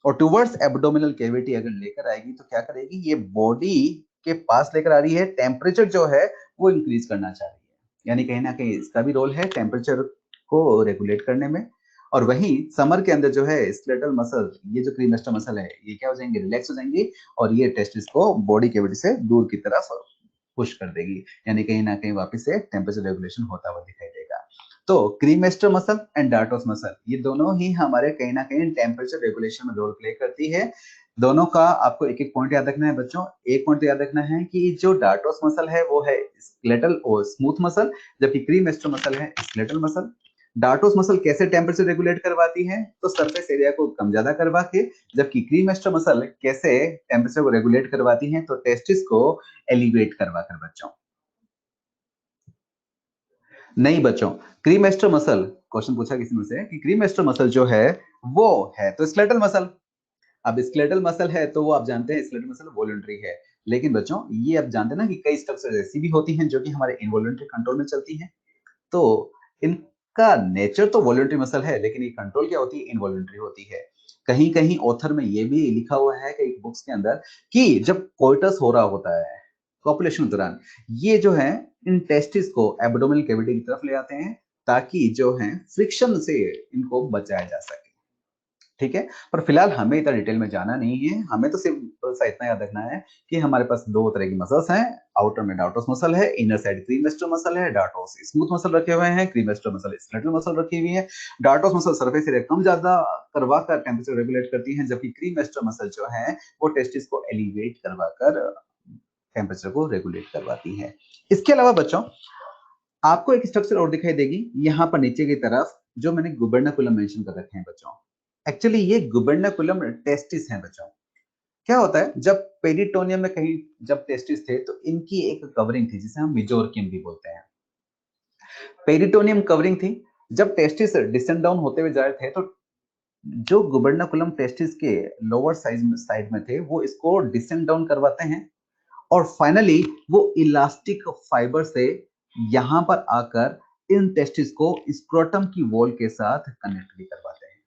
और टुवर्ड्स एब्डोमिनल कैविटी अगर लेकर आएगी तो क्या करेगी, ये बॉडी के पास लेकर आ रही है, टेम्परेचर जो है वो इंक्रीज करना चाह रही है, यानी कहीं ना कहीं इसका भी रोल है टेम्परेचर को रेगुलेट करने में। और वहीं समर के अंदर जो है स्केलेटल मसल, ये जो क्रीमेस्टर मसल है, ये क्या हो जाएंगे, रिलैक्स हो जाएंगी, और ये टेस्टिस को बॉडी कैविटी से दूर की तरफ पुश कर देगी, यानी कहीं ना कहीं वापस से टेम्परेचर रेगुलेशन होता हुआ दिखाई देगा। तो cremaster muscle and dartos muscle ये दोनों ही हमारे कहीं ना कहीं टेम्परेचर रेगुलेशन में रोल प्ले करती है। दोनों का आपको एक एक पॉइंट याद रखना है बच्चों। एक पॉइंट याद रखना है कि जो डार्टोस मसल है वो है स्केलेटल और स्मूथ मसल, जबकि क्रीमेस्टर मसल है स्केलेटल मसल। डार्टोस मसल कैसे टेम्परेचर रेगुलेट करवाती है, तो सरफेस एरिया को कम ज्यादा करवा के, जबकि क्रीमेस्टर मसल कैसे टेम्परेचर को रेगुलेट करवाती है, तो टेस्टिस को एलिवेट करवा कर बच्चों। नहीं बच्चों, क्रीमेस्टर मसल, क्वेश्चन पूछा किसी ने से कि क्रीमेस्टर मसल जो है वो है तो स्केलेटल मसल। अब स्केलेटल मसल है तो वो आप जानते हैं स्केलेटल मसल वॉलंटरी है, लेकिन बच्चों ये आप जानते हैं ना कि कई स्ट्रक्चर ऐसी भी होती हैं जो कि हमारे इनवॉलंटरी कंट्रोल में चलती हैं। तो इनका नेचर तो वॉलंटरी मसल है, लेकिन ये कंट्रोल क्या होती है, इनवॉलंटरी होती है। कहीं कहीं ऑथर में ये भी लिखा हुआ है कई बुक्स के अंदर कि जब कोइटस हो रहा होता है कॉपुलेशन के दौरान, ये जो है इन टेस्टिस को एब्डोमिनल कैविटी की तरफ ले आते हैं ताकि जो है फ्रिक्शन से इनको बचाया जा सके। ठीक है, पर फिलहाल हमें इतना डिटेल में जाना नहीं है, हमें तो सिर्फ सा इतना याद रखना है कि हमारे पास दो तरह की मसल्स हैं। आउटर में डार्टोस मसल है, इनर साइड क्रीमेस्टर मसल है, डार्टोस स्मूथ मसल रखे हुए हैं, क्रीमेस्टर मसल स्केलेटल मसल रखी हुई है। डार्टोस मसल सरफेस एरिया कम ज्यादा करवा कर टेम्परेचर रेगुलेट करती है, जबकि क्रीमेस्टर मसल जो है वो टेस्टिस को एलिवेट करवा कर टेम्परेचर को रेगुलेट करवाती है। इसके अलावा बच्चों आपको एक स्ट्रक्चर और दिखाई देगी यहाँ पर नीचे की तरफ, जो मैंने गुबर्नाकुलम मेंशन कर रखे हैं बच्चों। एक्चुअली ये गुबर्नाकुलम टेस्टिस है बच्चों। क्या होता है, जब पेरिटोनियम में कहीं जब टेस्टिस थे तो इनकी एक कवरिंग थी जिसे हम मेजोरकियम भी बोलते हैं। पेरिटोनियम कवरिंग थी, जब टेस्टिस डिसेंड डाउन होते हुए जा रहे थे तो जो गुबर्नाकुलम टेस्टिस के लोअर साइड में थे वो इसको डिसेंड डाउन करवाते हैं और फाइनली वो इलास्टिक फाइबर से यहां पर आकर इन टेस्टिस को स्क्रोटम की वॉल के साथ कनेक्ट भी करवाते हैं।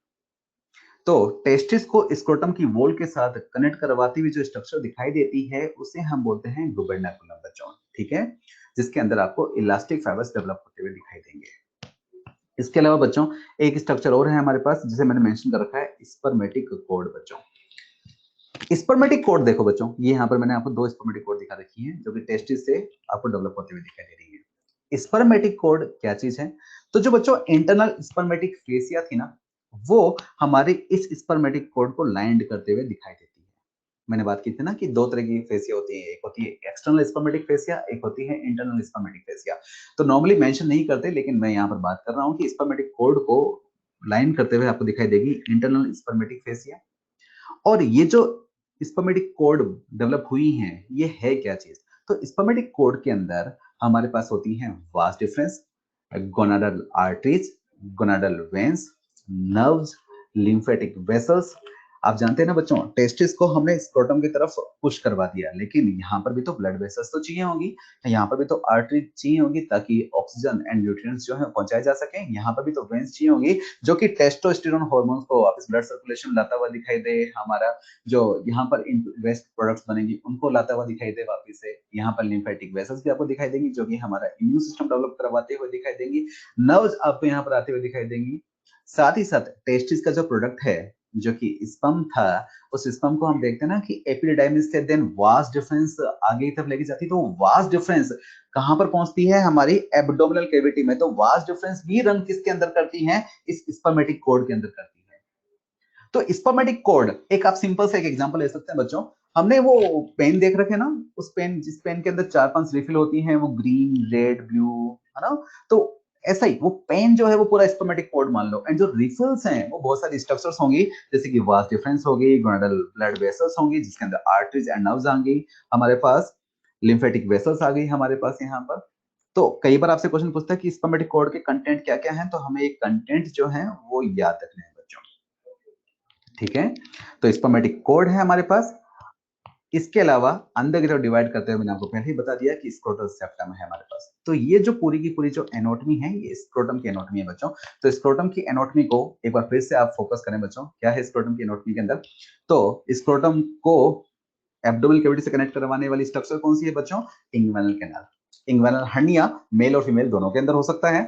तो टेस्टिस को स्क्रोटम की वॉल के साथ कनेक्ट करवाती हुई जो स्ट्रक्चर दिखाई देती है उसे हम बोलते हैं गुबर्नाकुलम बच्चों, ठीक है, जिसके अंदर आपको इलास्टिक फाइबर्स डेवलप होते हुए दिखाई देंगे। इसके अलावा बच्चों एक स्ट्रक्चर और है हमारे पास जिसे मैंने मेंशन कर रखा है, स्पर्मेटिक कोड बच्चों। स्पर्मेटिक कोड देखो बच्चों, ये यहाँ पर मैंने आपको दो स्पर्मेटिक कोड दिखा रखी है जो कि टेस्टिस से आपको डेवलप होते हुए दिखाई दे रही है। स्पर्मेटिक कोड क्या चीज है? तो जो बच्चों इंटरनल स्पर्मेटिक फेसिया थी ना, वो हमारे इस स्पर्मेटिक कोड को लाइंड करते हुए दिखाई देती है। मैंने बात की थी ना कि दो तरह की फेसिया होती है, एक होती है एक्सटर्नल स्पर्मेटिक फेसिया, एक होती है इंटरनल स्पर्मेटिक फेसिया। तो नॉर्मली मेंशन नहीं करते, लेकिन मैं यहाँ पर बात कर रहा हूँ कि स्पर्मेटिक कोड को लाइन करते हुए आपको दिखाई देगी इंटरनल स्पर्मेटिक फेसिया। और ये जो स्पर्मेटिक कोड डेवलप हुई हैं, ये है क्या चीज? तो स्पर्मेटिक कोड के अंदर हमारे पास होती हैं vas deferens, gonadal arteries, gonadal veins, nerves, lymphatic vessels. आप जानते हैं ना बच्चों, टेस्टिस को हमने स्क्रोटम की तरफ पुश करवा दिया, लेकिन यहाँ पर भी तो ब्लड वेसल्स तो चाहिए होंगी, यहाँ पर भी तो आर्टरी चाहिए होंगी ताकि ऑक्सीजन एंड न्यूट्रिएंट्स जो है पहुंचाए जा सके, यहाँ पर भी तो वेन्स चाहिए होंगी जो कि टेस्टोस्टेरोन हार्मोन्स को वापस ब्लड सर्कुलेशन लाता हुआ दिखाई दे, हमारा जो यहाँ पर वेस्ट प्रोडक्ट्स बनेंगी उनको लाता हुआ दिखाई दे वापस से, यहाँ पर लिम्फेटिक वेसल्स भी आपको दिखाई देंगी जो कि हमारा इम्यून सिस्टम डेवलप करवाते हुए दिखाई देंगी, नर्व्स आपको यहाँ पर आते हुए दिखाई देंगी। साथ ही साथ टेस्टिस का जो प्रोडक्ट है जो कि स्पर्म था, उस स्पर्म को हम देखते हैं ना कि एपिडिडाइमिस से देन वास डिफरेंस आगे की तरफ लेके जाती है, तो वास डिफरेंस कहां पर पहुंचती है? हमारी एब्डोमिनल कैविटी में। तो वास डिफरेंस भी रन किसके अंदर करती है? इस स्पर्मेटिक कोड के अंदर करती है। तो स्पर्मेटिक कोड एक आप सिंपल से एक एग्जांपल ले सकते हैं बच्चों। हमने वो पेन देख रखे ना, उस पेन जिस पेन के अंदर 4-5 रिफिल होती हैं, वो ग्रीन, रेड, ब्लू, है ना? तो ऐसा ही वो पेन जो है वो पूरा स्पर्मेटिक कोड मान लो, एंड जो रिफिल्स हैं वो बहुत सारी स्ट्रक्चर्स होंगी, जैसे कि वास डिफरेंस होगी, गोनाडल ब्लड वेसल्स होंगी जिसके अंदर आर्टरीज एंड नर्व्स आएंगी, हमारे पास लिम्फेटिक वेसल्स आ गई हमारे पास यहाँ पर। तो कई बार आपसे क्वेश्चन पूछता है कि स्पर्मेटिक कोड के कंटेंट क्या क्या है, तो हमें एक कंटेंट जो है वो याद रखने हैं बच्चों, ठीक है? तो स्पर्मेटिक कोड है हमारे पास। इसके अलावा अंदर की तरफ डिवाइड करते हुए मैंने आपको पहले ही बता दिया कि स्क्रोटल सेप्टम है हमारे पास। तो ये जो पूरी की पूरी जो एनाटॉमी है, ये स्क्रोटम की एनाटॉमी है बच्चों। तो स्क्रोटम की एनाटॉमी को एक बार फिर से आप फोकस करें बच्चों, क्या है स्क्रोटम की एनाटॉमी के अंदर? तो स्क्रोटम को एब्डोमिनल कैविटी से कनेक्ट करवाने वाली स्ट्रक्चर कौन सी है बच्चों? इंग्वानल कैनाल। इंग्वानल हर्निया मेल और फीमेल दोनों के अंदर हो सकता है।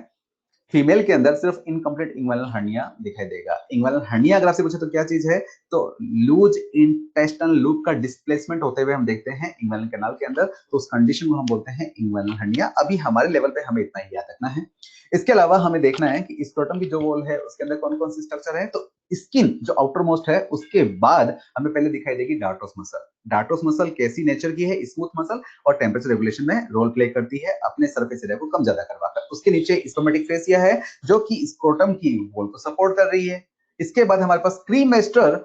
फीमेल के अंदर सिर्फ इनकम्प्लीट इंग्वानल हर्निया दिखाई देगा। इंग्वानल हर्निया अगर आपसे पूछे तो क्या चीज है? तो लूज इंटेस्टाइनल लूप का डिस्प्लेसमेंट होते हुए हम देखते हैं इंग्वानल कैनाल के अंदर, तो उस कंडीशन को हम बोलते हैं इंग्वानल हर्निया। अभी हमारे लेवल पे हमें इतना ही याद रखना है। इसके अलावा हमें देखना है कि स्क्रोटम की जो वॉल है उसके अंदर कौन कौन सी स्ट्रक्चर है। तो स्किन जो आउटर मोस्ट है उसके बाद हमें पहले दिखाई देगी डार्टोस मसल। डार्टोस मसल कैसी नेचर की है? स्मूथ मसल, और टेम्परेचर रेगुलेशन में रोल प्ले करती है अपने सरफेस एरिया को कम ज्यादा करवाकर। उसके नीचे स्पर्मेटिक फेसिया है जो कि स्क्रोटम की वॉल को सपोर्ट कर रही है। इसके बाद हमारे पास क्रीमेस्टर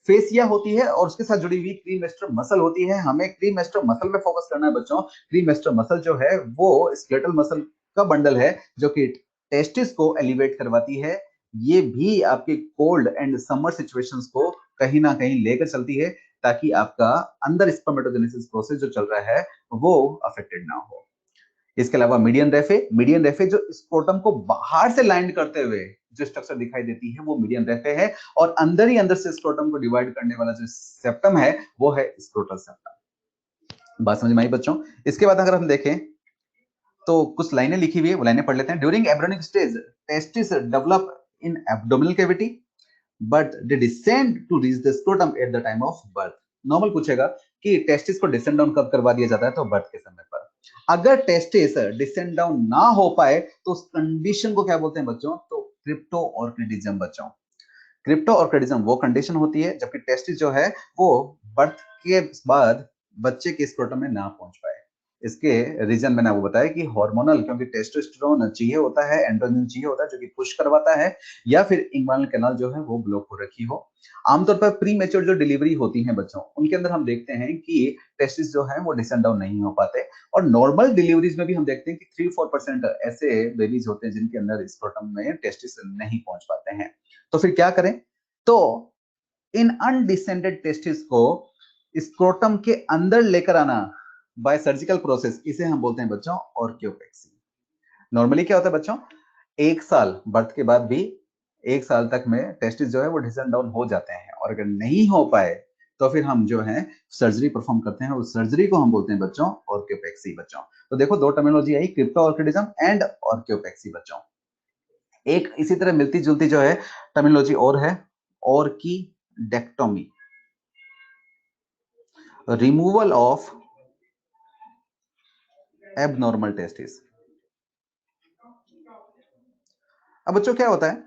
फेसिया होती है और उसके साथ जुड़ी हुई क्रीमेस्टर मसल होती है। हमें क्रीमेस्टर मसल पे फोकस करना है बच्चों। क्रीमेस्टर मसल जो है वो स्केलेटल मसल का बंडल है जो कि टेस्टिस को एलिवेट करवाती है। ये भी आपके कोल्ड एंड समर सिचुएशंस को कहीं ना कहीं लेकर चलती है ताकि आपका अंदर स्पर्मेटोजेनेसिस प्रोसेस जो चल रहा है वो अफेक्टेड ना हो। इसके अलावा मीडियन रेफे जो स्क्रोटम को बाहर से लाइन करते हुए जो स्ट्रक्चर दिखाई देती है वो मीडियन रेफे है, और अंदर ही अंदर से स्क्रोटम को डिवाइड करने वाला जो सेप्टम है वो है स्क्रोटल सेप्टम। बात समझ में आई बच्चों? इसके बाद अगर हम देखें तो कुछ लाइनें लिखी हुई है, वो लाइनें पढ़ लेते हैं। During embryonic stage testis develop in abdominal cavity but they descend to reach the scrotum at the time of birth. Normal पूछेगा कि टेस्टिस को डिसेंड डाउन कब करवा दिया जाता है? तो बर्थ के समय पर। अगर टेस्टिस डिसेंड डाउन ना हो पाए तो उस कंडीशन को क्या बोलते हैं बच्चों? तो क्रिप्टो ऑर्किडिज्म बच्चों। क्रिप्टो ऑर्किडिज्म वो कंडीशन होती है जबकि टेस्टिस जो है वो बर्थ के बाद बच्चे के स्क्रोटम में ना पहुंच पाए। इसके रीजन मैंने आपको बताया कि हार्मोनल, क्योंकि टेस्टोस्टेरोन चाहिए होता है, एंड्रोजन चाहिए होता है जो कि पुश करवाता है, या फिर इंग्वानल कैनाल जो है वो ब्लॉक हो रखी हो। आमतौर पर प्री मेच्योर जो डिलीवरी होती है बच्चों, उनके अंदर हम देखते हैं कि टेस्टिस जो है वो डिसेंड डाउन नहीं हो पाते, और नॉर्मल डिलीवरीज में भी हम देखते हैं कि 3-4% ऐसे बेबीज होते हैं जिनके अंदर स्क्रोटम में टेस्टिस नहीं पहुंच पाते हैं। तो फिर क्या करें? तो इन अनडिसेंडेड टेस्टिस को स्क्रोटम के अंदर लेकर आना बाय सर्जिकल प्रोसेस, इसे हम बोलते हैं बच्चों ऑर्कियोपेक्सी। नॉर्मली क्या होता है बच्चों, 1 साल बर्थ के बाद भी 1 साल तक में टेस्टिस जो है वो डिसेंड डाउन हो जाते हैं, और अगर नहीं हो पाए तो फिर हम जो है सर्जरी परफॉर्म करते हैं, उस सर्जरी को हम बोलते हैं बच्चों ऑर्कियोपेक्सी बच्चों। तो देखो दो टर्मिनोलॉजी आई, क्रिप्टो ऑर्किडिज्म एंड ऑर्कियोपेक्सी बच्चों। एक इसी तरह मिलती जुलती जो है टर्मिनोलॉजी और है, ऑर्किडेक्टोमी, रिमूवल ऑफ एबनॉर्मल टेस्टिस। अब बच्चों क्या होता है,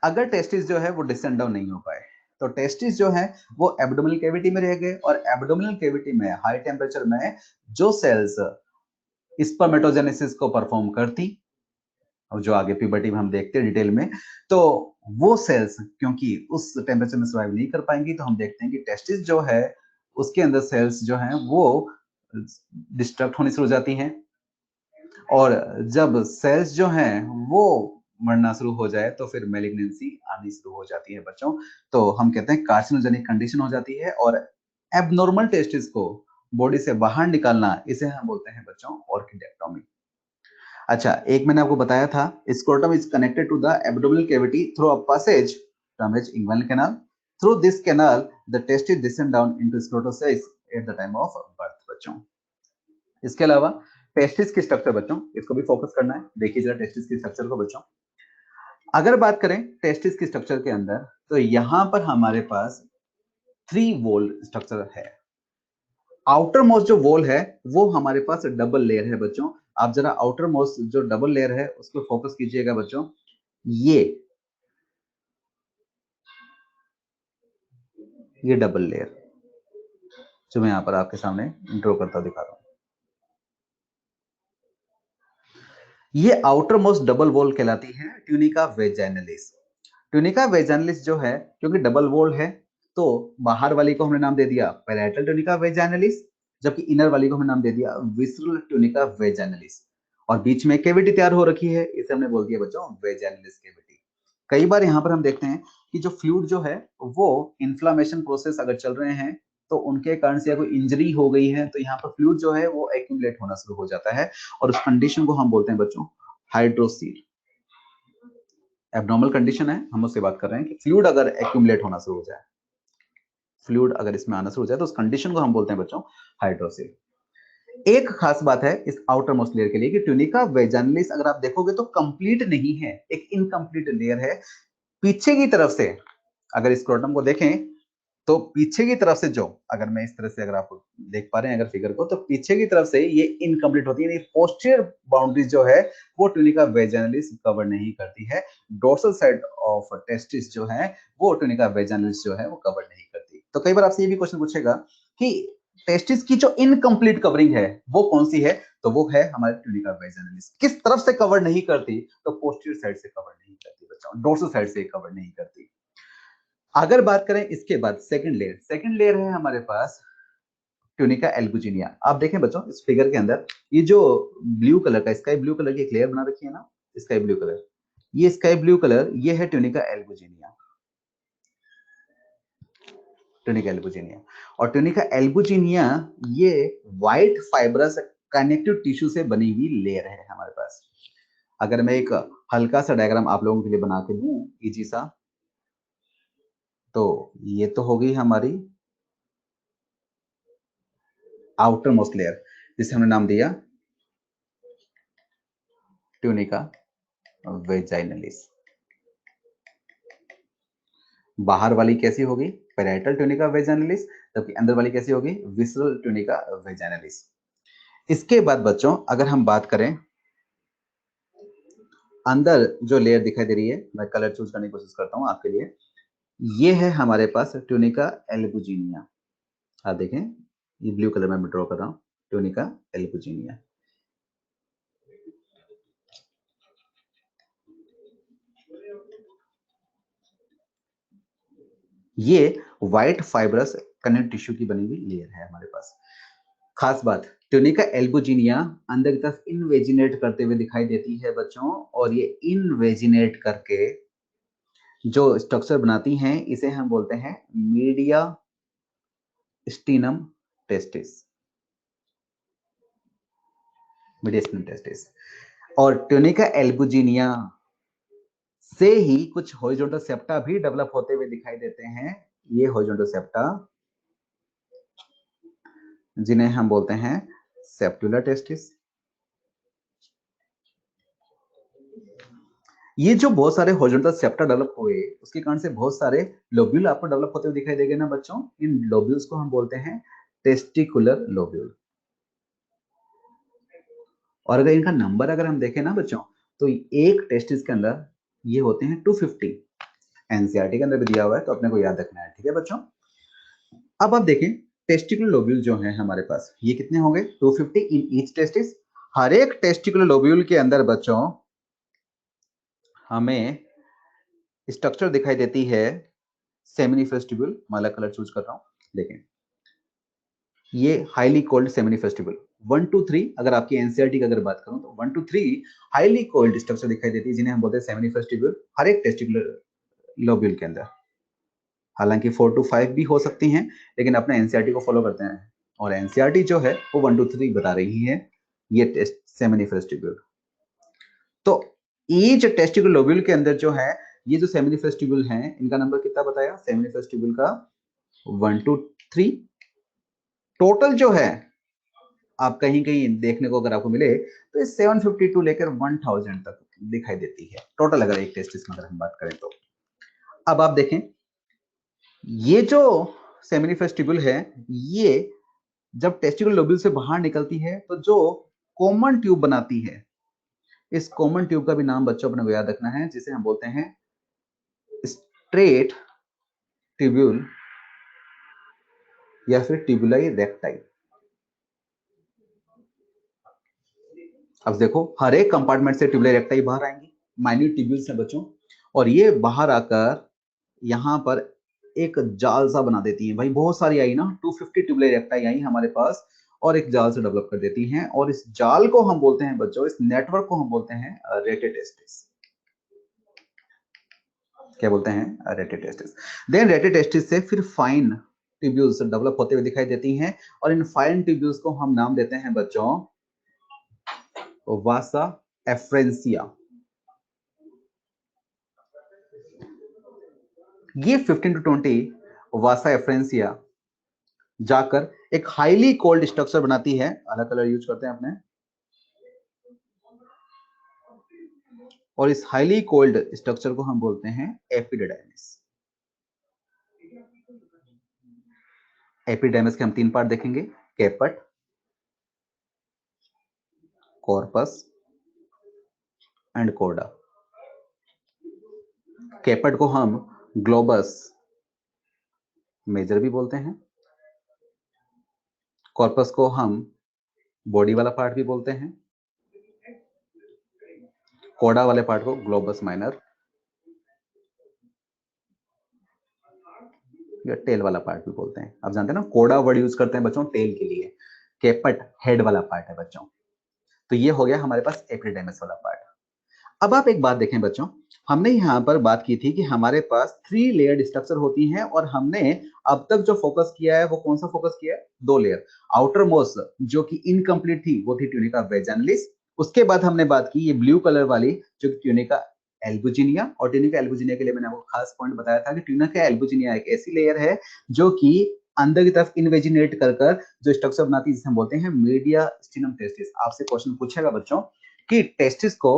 अगर टेस्टिस जो है वो डिसेंड डाउन नहीं हो पाए, तो टेस्टिस जो है वो एब्डोमिनल कैविटी में रह गए, और एब्डोमिनल कैविटी में हाई टेम्परेचर में जो सेल्स स्पर्मेटोजेनेसिस को परफॉर्म करती, और जो आगे प्यूबर्टी में हम देखते हैं डिटेल में, तो वो सेल्स क्योंकि उस टेम्परेचर में सर्वाइव नहीं कर पाएंगी, तो हम देखते हैं कि टेस्टिस जो है उसके अंदर सेल्स जो हैं वो डिस्ट्रक्ट होनी शुरू हो जाती हैं, और जब सेल्स जो हैं वो मरना शुरू हो जाए तो फिर मैलिग्नेंसी आनी शुरू हो जाती है बच्चों। तो हम कहते हैं कार्सिनोजेनिक कंडीशन हो जाती है, और एबनॉर्मल टेस्टिस को बॉडी से बाहर निकालना, इसे हम बोलते हैं बच्चों ऑर्किडेक्टोमी। अच्छा, एक मैंने आपको बताया था, scrotum is connected to the abdominal cavity through a passage termed as inguinal canal. Through this canal the testis descend down into scrotal sacs at the time of birth बच्चों। इसके अलावा टेस्टिस की स्ट्रक्चर बच्चों, इसको भी फोकस करना है, देखिए जरा टेस्टिस की स्ट्रक्चर को बच्चों। अगर बात करें टेस्टिस की स्ट्रक्चर के अंदर, तो यहां पर हमारे पास 3 वॉल स्ट्रक्चर है। आउटर मोस्ट जो वॉल है वो हमारे पास डबल लेयर है बच्चों। आप जरा आउटर मोस्ट जो डबल लेयर है उसको फोकस कीजिएगा बच्चों। ये डबल लेयर जो मैं यहां पर आपके सामने ड्रॉ करता दिखा रहा हूं, ये आउटर मोस्ट डबल वॉल कहलाती है ट्यूनिका वेजाइनलिस। ट्यूनिका वेजाइनलिस जो है, क्योंकि डबल वॉल है, तो बाहर वाली को हमने नाम दे दिया पैराइटल ट्यूनिका वेजाइनलिस, जबकि इनर वाली को हमने नाम दे दिया विसरल ट्यूनिका वेजाइनलिस, और बीच में कैविटी तैयार हो रखी है, इसे हमने बोल दिया बच्चों वेजाइनलिस कैविटी। कई बार यहां पर हम देखते हैं कि जो फ्लूइड जो है वो इन्फ्लामेशन प्रोसेस अगर चल रहे हैं, तो उनके कारण से या कोई इंजरी हो गई है, तो यहाँ पर फ्लूइड जो है वो एक्यूमुलेट होना शुरू हो जाता है, और उस कंडीशन को हम बोलते हैं बच्चों हाइड्रोसील। एब्नॉर्मल कंडीशन है, हम उससे बात कर रहे हैं कि फ्लूइड अगर एक्यूमुलेट होना शुरू हो जाए, फ्लूइड अगर इसमें आना शुरू हो जाए, तो उस कंडीशन को हम बोलते हैं बच्चों हाइड्रोसील। एक खास बात है इस आउटर मोस्ट लेयर के लिए कि ट्यूनिका वेजाइनलिस अगर आप देखोगे तो कंप्लीट नहीं है, एक इनकम्प्लीट लेयर है। पीछे की तरफ से अगर स्क्रोटम को देखें, तो पीछे की तरफ से जो, अगर मैं इस तरह से अगर आप देख पा रहे हैं अगर फिगर को, तो पीछे की तरफ से ये इनकम्प्लीट होती है, पोस्टीरियर बाउंड्रीज जो है वो ट्यूनिका वेजाइनलिस कवर नहीं करती है। डोर्सल साइड ऑफ टेस्टिस जो है वो ट्यूनिका वेजाइनलिस जो है वो कवर नहीं करती। तो कई बार आपसे ये भी क्वेश्चन पूछेगा कि टेस्टिस की जो इनकम्प्लीट कवरिंग है वो कौन सी है, तो वो है हमारी ट्यूनिका वेजाइनलिस। किस तरफ से कवर नहीं करती, तो पोस्टीरियर साइड से कवर नहीं करती बच्चों, डोर्सल साइड से कवर नहीं करती। अगर बात करें इसके बाद सेकंड लेयर है हमारे पास ट्यूनिका एल्बुजिनिया। आप देखें बच्चों इस फिगर के अंदर, ये जो ब्लू कलर का, स्काई ब्लू कलर की एक लेयर बना रखी है ना, स्काई ब्लू कलर, ये स्काई ब्लू कलर ये है ट्यूनिका एल्बुजिनिया। ट्यूनिका एल्बुजिनिया, और ट्यूनिका एल्बुजिनिया ये व्हाइट फाइब्रस कनेक्टिव टिश्यू से बनी हुई लेयर है हमारे पास। अगर मैं एक हल्का सा डायग्राम आप लोगों के लिए बना के दूं इजी सा, तो ये तो हो गई हमारी आउटर मोस्ट लेयर, जिसे हमने नाम दिया ट्यूनिका वेजाइनलिस। बाहर वाली कैसी होगी, पैराइटल ट्यूनिका वेजाइनलिस, जबकि अंदर वाली कैसी होगी, विसरल ट्यूनिका वेजाइनलिस। इसके बाद बच्चों अगर हम बात करें, अंदर जो लेयर दिखाई दे रही है, मैं कलर चूज करने की कोशिश करता हूं आपके लिए, ये है हमारे पास ट्यूनिका एल्बुजिनिया। आप देखें ये ब्लू कलर में ड्रॉ कर रहा हूं, ट्यूनिका एल्बुजिनिया। ये व्हाइट फाइब्रस कनेक्टिव टिश्यू की बनी हुई लेयर है हमारे पास। खास बात, ट्यूनिका एल्बुजिनिया अंदर की तरफ इनवेजिनेट करते हुए दिखाई देती है बच्चों, और ये इनवेजिनेट करके जो स्ट्रक्चर बनाती हैं इसे हम बोलते हैं मीडिया स्टीनम टेस्टिस, मीडिया स्टीनम टेस्टिस। और ट्यूनिका एल्बुजिनिया से ही कुछ हॉरिजॉन्टल सेप्टा भी डेवलप होते हुए दिखाई देते हैं। ये हॉरिजॉन्टल सेप्टा जिन्हें हम बोलते हैं सेप्टुलर टेस्टिस। ये जो बहुत सारे हॉरिजॉन्टल सेप्टा डेवलप हुए उसके कारण से बहुत सारे लोब्यूल आपको डेवलप होते हुए दिखाई देंगे ना बच्चों। इन लोब्यूल्स को हम बोलते हैं टेस्टिकुलर लोब्यूल। और अगर इनका नंबर अगर हम देखें ना बच्चों, तो एक टेस्टिस के अंदर ये होते हैं 250। एनसीईआरटी के अंदर भी दिया हुआ है तो अपने को याद रखना है, ठीक है बच्चों। अब आप देखें टेस्टिकुलर लोब्यूल जो है हमारे पास, ये कितने होंगे 250 इन ईच टेस्टिस। हर एक टेस्टिकुलर लोब्यूल के अंदर बच्चों हमें स्ट्रक्चर दिखाई देती है सेमिनिफेरस ट्यूब्यूल। माला कलर चूज कर रहा हूं, देखें ये हाईली कोल्ड सेमिनिफेरस ट्यूब्यूल 1 2 3। अगर आपकी एनसीईआरटी की अगर बात करूं तो 1 2 3 हाईली कोल्ड स्ट्रक्चर दिखाई देती है जिन्हें हम बोलते हैं सेमिनिफेरस ट्यूब्यूल हर एक टेस्टिकुलर लोब्यूल के अंदर। हालांकि 4 to 5 भी हो सकती हैं, लेकिन अपने एनसीईआरटी को फॉलो करते हैं और एनसीईआरटी जो है वो 1 2 3 बता रही है ये टेस्ट सेमिनिफेरस ट्यूब्यूल। तो ईच टेस्टिकुलर लोब्यूल के अंदर जो है ये जो सेमिनिफेरस ट्यूब्यूल हैं इनका नंबर कितना बताया सेमिनिफेरस ट्यूब्यूल का 1 2 3। टोटल जो है आप कहीं कहीं देखने को अगर आपको मिले तो 752 लेकर 1000 तक दिखाई देती है टोटल, अगर एक टेस्टिस में अगर हम बात करें तो। अब आप देखें ये जो सेमिनिफेरस ट्यूब्यूल है ये जब टेस्टिकुलर लोब्यूल से बाहर निकलती है तो जो कॉमन ट्यूब बनाती है, इस कॉमन ट्यूब का भी नाम बच्चों अपने को याद रखना है जिसे हम बोलते हैं स्ट्रेट ट्यूब्यूल या फिर ट्यूबुलाई रेक्टाई। अब देखो हर एक कंपार्टमेंट से ट्यूबुलाई रेक्टाई बाहर आएंगी, माइन्यूट ट्यूब्यूल्स हैं बच्चों, और ये बाहर आकर यहां पर एक जाल सा बना देती है। भाई बहुत सारी आई ना, 250 ट्यूबुलाई रेक्टाई आई हमारे पास और एक जाल से डेवलप कर देती हैं, और इस जाल को हम बोलते हैं बच्चों, इस नेटवर्क को हम बोलते हैं रेटेटेस्टिस। क्या बोलते हैं रेटेटेस्टिस। देन रेटेटेस्टिस से फिर फाइन ट्यूब्यूल्स डेवलप होते हुए दिखाई देती हैं, और इन फाइन ट्यूब्यूल्स को हम नाम देते हैं बच्चों वासा एफ्रेंसिया। ये 15 to 20 वासा एफ्रेंसिया जाकर एक हाईली कोल्ड स्ट्रक्चर बनाती है। अलग कलर यूज करते हैं अपने, और इस हाईली कोल्ड स्ट्रक्चर को हम बोलते हैं एपिडिडाइमिस। एपिडिडाइमिस के हम 3 पार्ट देखेंगे, कैपट, कॉर्पस एंड कोडा। कैपट को हम ग्लोबस मेजर भी बोलते हैं, कॉर्पस को हम बॉडी वाला पार्ट भी बोलते हैं, कोडा वाले पार्ट को ग्लोबस माइनर या टेल वाला पार्ट भी बोलते हैं। आप जानते हैं ना कोडा वर्ड यूज करते हैं बच्चों टेल के लिए, कैपट हेड वाला पार्ट है बच्चों। तो ये हो गया हमारे पास एपिडेमिस वाला पार्ट। अब आप एक बात देखें बच्चों, हमने यहाँ पर बात की थी कि हमारे पास 3 लेयर्ड स्ट्रक्चर होती हैं, और हमने अब तक जो फोकस किया है वो कौन सा फोकस किया है, 2 लेयर। आउटर मोस्ट जो कि इनकम्प्लीट थी वो थी ट्यूनिका वेजाइनलिस। उसके बाद हमने बात की ये ब्लू कलर वाली जो ट्यूनिका एल्बुजिनिया, और ट्यूनिका एल्बुजिनिया के लिए मैंने आपको खास पॉइंट बताया था कि ट्यूनिका एल्बुजिनिया एक ऐसी लेयर है जो कि अंदर की तरफ इन्वेजिनेट कर जो स्ट्रक्चर बनाती है जिसे हम बोलते हैं मीडिया स्टीनम टेस्टिस। आपसे क्वेश्चन पूछेगा बच्चों कि टेस्टिस को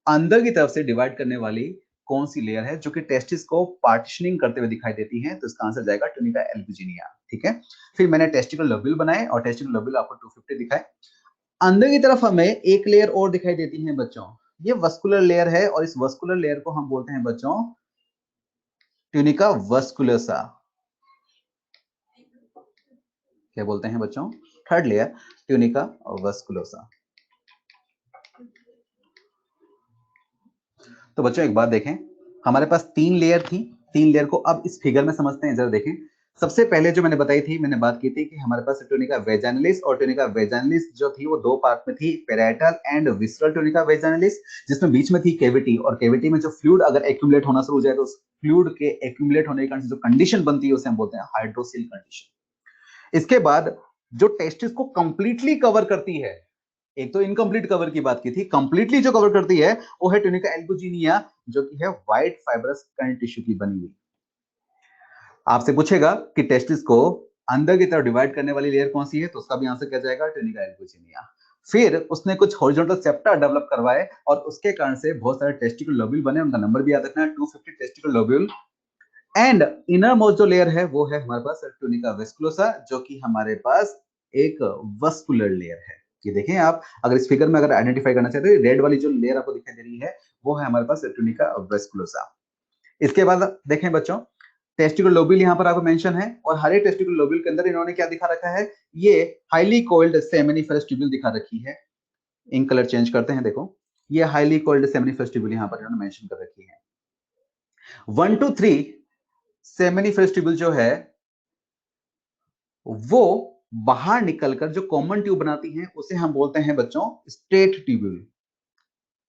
अंदर की तरफ से डिवाइड करने वाली कौन सी लेयर है जो कि टेस्टिस को पार्टीशनिंग करते हुए दिखाई देती है, तो इसका आंसर जाएगा ट्यूनिका एल्बुजिनिया। ठीक है, फिर मैंने टेस्टिकुलर लोब्यूल बनाए और टेस्टिकुलर लोब्यूल आपको 250 दिखाए। अंदर की तरफ हमें एक लेयर और दिखाई देती है बच्चों, ये वस्कुलर लेयर है, और इस वस्कुलर लेयर को हम बोलते हैं बच्चों ट्यूनिका वस्कुलसा। क्या बोलते हैं बच्चों, थर्ड लेयर ट्यूनिका वेस्कुलोसा। तो बच्चों एक बात देखें, हमारे पास 3 लेयर थी, 3 लेयर को अब इस फिगर में समझते हैं, जरा देखें। सबसे पहले जो मैंने बताई थी, मैंने बात की थी कि हमारे पास ट्यूनिका वेजाइनलिस, और ट्यूनिका वेजाइनलिस जो थी वो 2 पार्ट में थी, parietal and visceral tunica vaginalis, जिसमें बीच में थी कैविटी, और कैविटी में जो फ्लूइड अगर एक्यूमुलेट होना शुरू हो जाए तो उस फ्लूइड के एक्यूमुलेट होने के कारण जो कंडीशन बनती है उसे हम बोलते हैं हाइड्रोसिल कंडीशन। इसके बाद जो टेस्टिस को कंप्लीटली कवर करती है, एक तो इनकम्प्लीट कवर की बात की थी, कंप्लीटली जो कवर करती है वो है ट्यूनिका एल्बुजिनिया, जो कि है व्हाइट फाइब्रस कनेक्टिव टिश्यू की बनी हुई। आपसे पूछेगा कि टेस्टिस को अंदर की तरफ डिवाइड करने वाली लेयर कौन सी है, तो उसका भी आंसर क्या जाएगा, ट्यूनिका एल्बुजिनिया। फिर उसने कुछ हॉरिजॉन्टल सेप्टा डेवलप करवाए और उसके कारण से बहुत सारे टेस्टिकल लोब्यूल बने, उनका नंबर भी याद रखना है 250 testicle lobule. And inner most जो लेयर है वो है हमारे पास ट्यूनिका वेस्कुलोसा, जो कि हमारे पास एक वस्कुलर लेयर है। ये देखें आप, अगर इस फिगर में अगर आइडेंटिफाई करना चाहते हो, रेड वाली जो लेयर आपको दिखाई दे रही है वो है हमारे पास ट्यूनिका वेस्कुलोसा। इसके बाद देखें बच्चों, टेस्टिकुलर लोब्यूल यहां पर आपको मेंशन है, और हर एक टेस्टिकुलर लोब्यूल के अंदर इन्होंने क्या दिखा रखा है, ये हाईली कोल्ड सेमिनिफरस ट्यूब्यूल दिखा रखी है। इंक कलर चेंज करते हैं, देखो ये हाईली कोल्ड सेमिनिफरस ट्यूब्यूल यहां पर इन्होंने मेंशन कर रखी है। 1 to 3 सेमिनिफरस ट्यूब्यूल जो है वो बाहर निकलकर जो कॉमन ट्यूब बनाती है उसे हम बोलते हैं बच्चों स्टेट ट्यूब्यूल।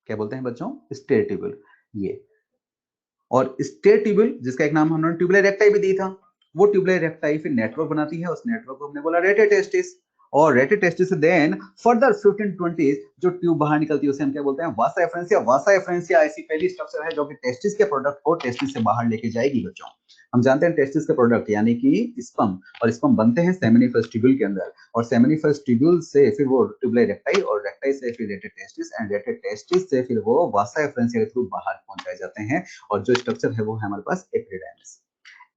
क्या बोलते हैं बच्चों, स्टेट ट्यूब्यूल। ये और स्टेट ट्यूब्यूल, जिसका एक नाम हमने ट्यूबुलर रेक्टाई भी दी था, वो ट्यूबुलर रेक्टाई फिर नेटवर्क बनाती है, उस नेटवर्क को हमने बोला रेटेटेस्टिस, और रेटेटेस्टिस से देन फर्दर 15-20 जो ट्यूब बाहर निकलती है उसे हम क्या बोलते हैं, वासा एफरेंसिया। वासा एफरेंसिया ऐसी पहली स्ट्रक्चर है जो कि टेस्टिस के प्रोडक्ट को टेस्टिस से बाहर लेके जाएगी बच्चों। हम जानते हैं टेस्टिस के प्रोडक्ट यानी कि स्पर्म, और स्पर्म बनते हैं सेमिनिफरस ट्यूब्यूल के अंदर, और सेमिनिफरस ट्यूब्यूल से फिर वो ट्यूबुलर रेक्टाई, और रेक्टाई से फिर रेटेटेस्टिस, एंड रेटेटेस्टिस से फिर वो वासा एफरेंसिया के थ्रू बाहर पहुंचाए जाते हैं। और जो स्ट्रक्चर है वो है हमारे पास एपिडेर्मिस।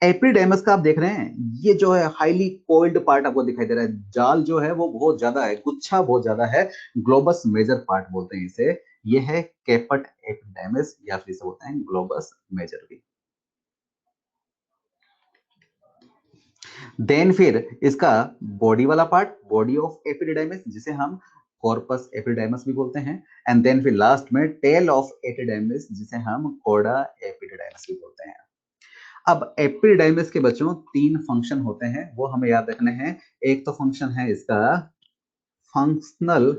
एपिडेर्मिस का आप देख रहे हैं, ये जो है हाईली कोइल्ड पार्ट आपको दिखाई दे रहा है, जाल जो है वो बहुत ज्यादा है, गुच्छा बहुत ज्यादा है, ग्लोबस मेजर पार्ट बोलते हैं इसे। ये है कैपट एपिडेर्मिस, या फिर इसे बोलते हैं ग्लोबस मेजर भी। देन फिर इसका बॉडी वाला पार्ट, बॉडी ऑफ एपिडेर्मिस, जिसे हम कॉर्पस एपिडेर्मिस भी बोलते हैं, एंड देन फिर लास्ट में टेल ऑफ एपिडेर्मिस, जिसे हम कोडा एपिडेर्मिस भी बोलते हैं। अब एपिडेर्मिस के बच्चों 3 फंक्शन होते हैं, वो हमें याद रखने हैं। एक तो फंक्शन है इसका फंक्शनल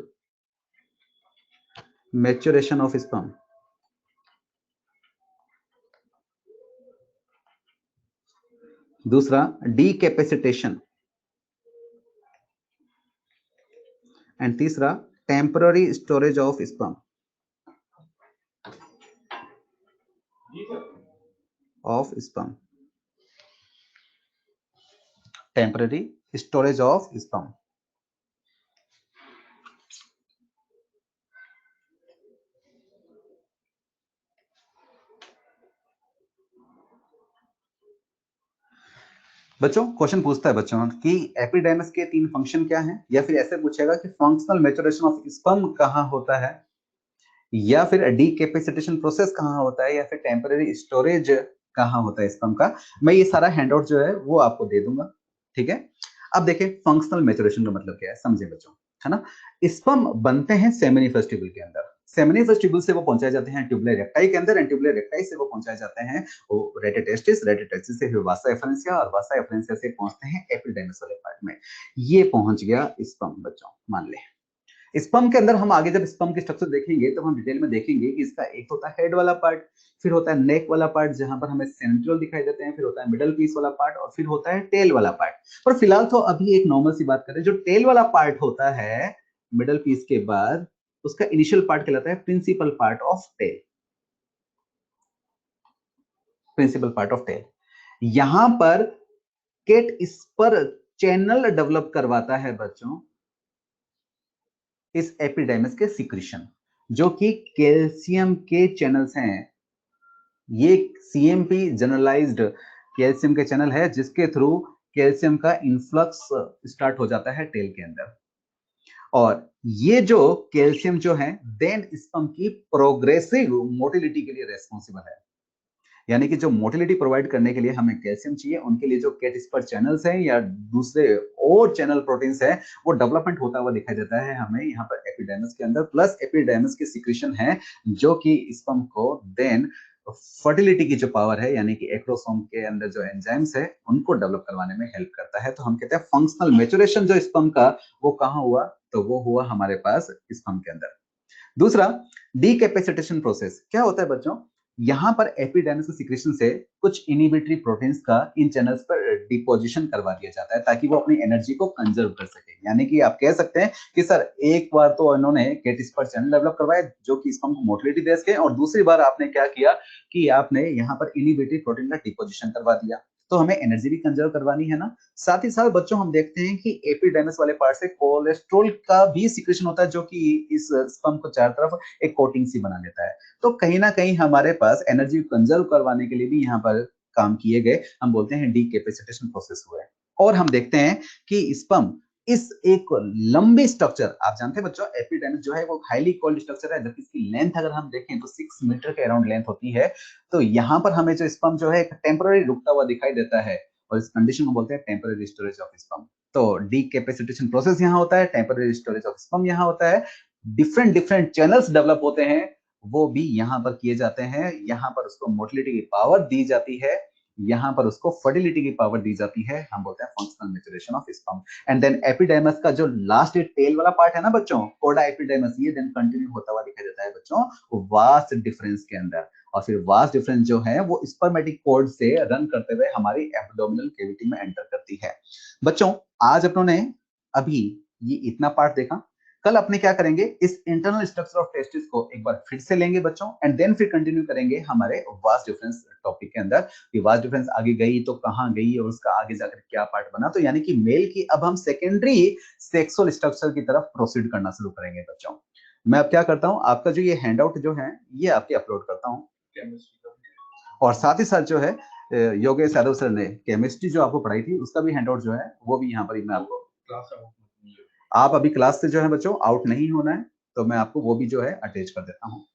मैच्योरेशन ऑफ स्पर्म, दूसरा डीकैपेसिटेशन, एंड तीसरा temporary storage of sperm, temporary storage of sperm. बच्चों क्वेश्चन पूछता है बच्चों कि एपिडेर्मिस के 3 फंक्शन क्या हैं, या फिर ऐसे पूछेगा कि फंक्शनल मैच्योरेशन ऑफ स्पर्म कहां होता है, या फिर डीकैपेसिटेशन प्रोसेस कहां होता है, या फिर टेम्पररी स्टोरेज कहां होता है स्पर्म का। मैं ये सारा हैंडआउट जो है वो आपको दे दूंगा, ठीक है। अब देखें फंक्शनल मैच्योरेशन का मतलब क्या है, समझे बच्चों, है ना। स्पर्म बनते हैं सेमिनिफरस ट्यूब्यूल के अंदर, सेमिनिफरस ट्यूब्यूल से वो पहुंचाए जाते हैं ट्यूबुलर रेक्टाई के अंदर, एंड ट्यूबुलर रेक्टाई से वो पहुंचाए जाते हैं वो रेटेटेस्टिस, रेटेटेस्टिस से फिर वासा एफरेंसिया, और वासा एफरेंसिया से पहुंचते हैं एपिडेर्मिस वाले पार्ट में। ये पहुंच गया स्पर्म बच्चों, मान ले। स्पर्म के अंदर हम आगे जब स्पर्म की स्ट्रक्चर देखेंगे तो हम डिटेल में देखेंगे कि इसका एक होता है हेड वाला पार्ट, फिर होता है नेक वाला पार्ट जहां पर हमें सेंट्रल दिखाई देते हैं, फिर होता है मिडल पीस वाला पार्ट, और फिर होता है टेल वाला पार्ट। पर फिलहाल तो अभी एक नॉर्मल सी बात करें, जो टेल वाला पार्ट होता है मिडल पीस के बाद, उसका इनिशियल पार्ट कहलाता है principal part of tail, principal part of tail. यहां पर केट इस पर चैनल डेवलप करवाता है बच्चों, इस एपिडेर्मिस के सिक्रीशन, जो कि कैल्शियम के चैनल्स हैं। ये सीएमपी जनरलाइज्ड कैल्शियम के चैनल है, जिसके थ्रू कैल्शियम का इन्फ्लक्स स्टार्ट हो जाता है टेल के अंदर। और ये जो कैल्शियम जो है देन स्पर्म की प्रोग्रेसिव मोटिलिटी के लिए रेस्पॉन्सिबल है। यानी कि जो मोटिलिटी प्रोवाइड करने के लिए हमें कैल्शियम चाहिए, उनके लिए जो केट-स्पर चैनल्स हैं या दूसरे और चैनल प्रोटीन्स हैं, वो डेवलपमेंट होता हुआ दिखाई देता है हमें यहाँ पर एपिडर्मिस के अंदर। प्लस एपिडर्मिस की सिक्रीशन है जो कि स्पर्म को देन फर्टिलिटी की जो पावर है, यानी कि एक्रोसोम के अंदर जो एंजाइम्स है, उनको डेवलप करवाने में हेल्प करता है। तो हम कहते हैं फंक्शनल मैच्योरेशन जो स्पर्म का, वो कहाँ हुआ? तो वो हुआ हमारे पास स्पर्म के अंदर। दूसरा, डीकैपेसिटेशन प्रोसेस क्या होता है बच्चों? यहाँ पर एपिडर्मिस के सिक्रीशन से कुछ इनहिबिटरी प्रोटीन्स का इन चैनल्स पर डिपोजिशन करवा दिया जाता है ताकि वो अपनी एनर्जी को कंजर्व कर सके। यानी कि आप कह सकते हैं कि सर एक बार तो इन्होंने केट-स्पर चैनल डेवलप करवाया जो कि स्पर्म को मोटिलिटी दे सके, और दूसरी बार आपने क्या किया कि आपने यहाँ पर इनहिबिटरी प्रोटीन का डिपोजिशन करवा दिया। तो हमें एनर्जी भी कंजर्व करवानी है ना। साथ ही साथ बच्चों हम देखते हैं कि एपिडर्मिस वाले पार्ट से कोलेस्ट्रॉल का भी सिक्रीशन होता है जो कि इस स्पर्म को चारों तरफ एक कोटिंग सी बना लेता है। तो कहीं ना कहीं हमारे पास एनर्जी कंजर्व करवाने के लिए भी यहाँ पर काम किए गए, हम बोलते हैं डीकैपेसिटेशन प्रोसेस हुआ है। और हम देखते हैं कि स्पर्म इस एक लंबी स्ट्रक्चर, आप जानते हैं बच्चों एपिडर्मिस जो है वो हाईली कोल्ड स्ट्रक्चर है, जबकि इसकी लेंथ अगर हम देखें तो 6 मीटर के अराउंड लेंथ होती है। तो यहाँ पर हमें जो स्पर्म जो है एक टेम्पररी रुकता हुआ दिखाई देता है, और इस कंडीशन को बोलते हैं टेम्पररी स्टोरेज ऑफ स्पर्म। तो डीकैपेसिटेशन प्रोसेस यहाँ होता है, टेम्पररी स्टोरेज ऑफ स्पर्म यहाँ होता है, डिफरेंट डिफरेंट चैनल्स डेवलप होते हैं, वो भी यहाँ पर किए जाते हैं। यहाँ पर उसको मोटिलिटी की पावर दी जाती है, यहाँ पर उसको फर्टिलिटी की पावर दी जाती है, हम बोलते हैं functional maturation of sperm. And then epidermis का जो लास्ट टेल वाला पार्ट है ना बच्चों, कोडा एपिडर्मिस, ये देन कंटिन्यू होता हुआ दिखाई देता है बच्चों वास्ट डिफरेंस के अंदर। और फिर वास्ट डिफरेंस जो है वो स्पर्मेटिक कोर्ड से रन करते हुए हमारी एब्डोमिनल कैविटी में एंटर करती है। बच्चों आज अपनों ने अभी ये इतना पार्ट देखा, कल अपने क्या करेंगे, इस इंटरनल स्ट्रक्चर ऑफ टेस्टिस को एक बार फिर से लेंगे बच्चों, एंड देन फिर कंटिन्यू करेंगे हमारे वास्ट डिफरेंस टॉपिक के अंदर कि वास्ट डिफरेंस आगे गई तो कहां गई और उसका आगे जाकर क्या पार्ट बना। तो यानी कि मेल की अब हम सेकेंडरी सेक्सुअल स्ट्रक्चर की तरफ प्रोसीड करना शुरू करेंगे बच्चों। मैं अब क्या करता हूं, आपका जो ये हैंडआउट जो है ये आपके अपलोड करता हूं, और साथ ही साथ जो है योगेश यादव सर ने केमिस्ट्री जो आपको पढ़ाई थी उसका भी हैंडआउट जो है वो भी यहाँ पर ही मैं आपको, आप अभी क्लास से जो है बच्चों आउट नहीं होना है, तो मैं आपको वो भी जो है अटैच कर देता हूँ।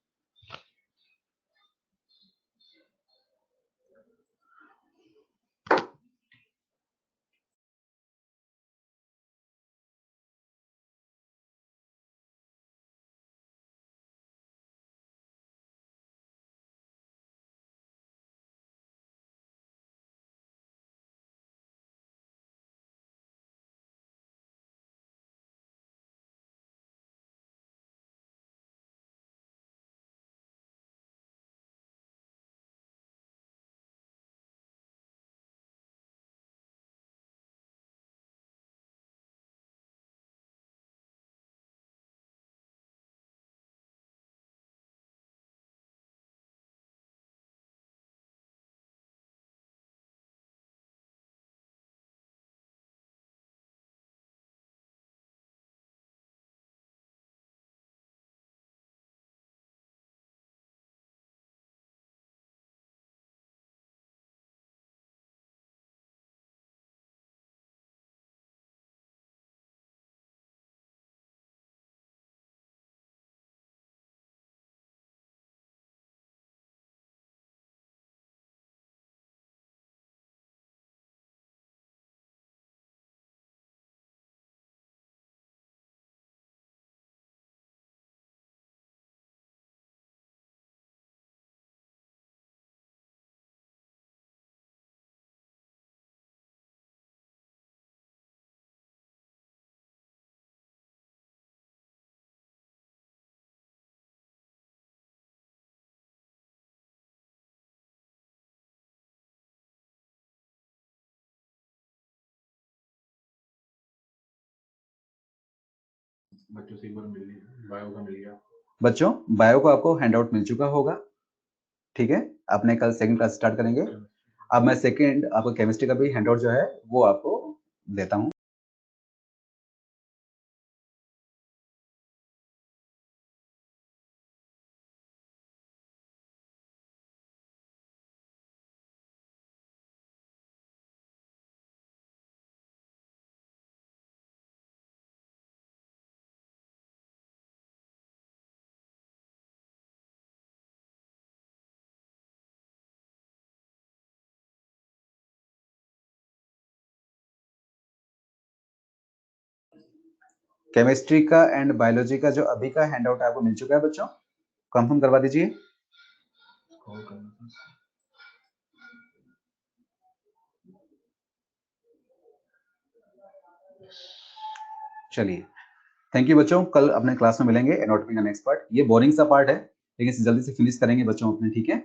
बच्चों से एक बार मिल लिया, बायो का मिल गया। बच्चों बायो को आपको हैंडआउट मिल चुका होगा, ठीक है, आपने कल सेकंड क्लास स्टार्ट करेंगे। अब मैं सेकंड आपको केमिस्ट्री का भी हैंडआउट जो है वो आपको देता हूँ। केमिस्ट्री का एंड बायोलॉजी का जो अभी का हैंडआउट आपको मिल चुका है बच्चों, कंफर्म करवा दीजिए। कॉल करना था। चलिए, थैंक यू बच्चों, कल अपने क्लास में मिलेंगे एनाटॉमी का नेक्स्ट पार्ट। ये बोरिंग सा पार्ट है लेकिन इसे जल्दी से फिनिश करेंगे बच्चों अपने, ठीक है।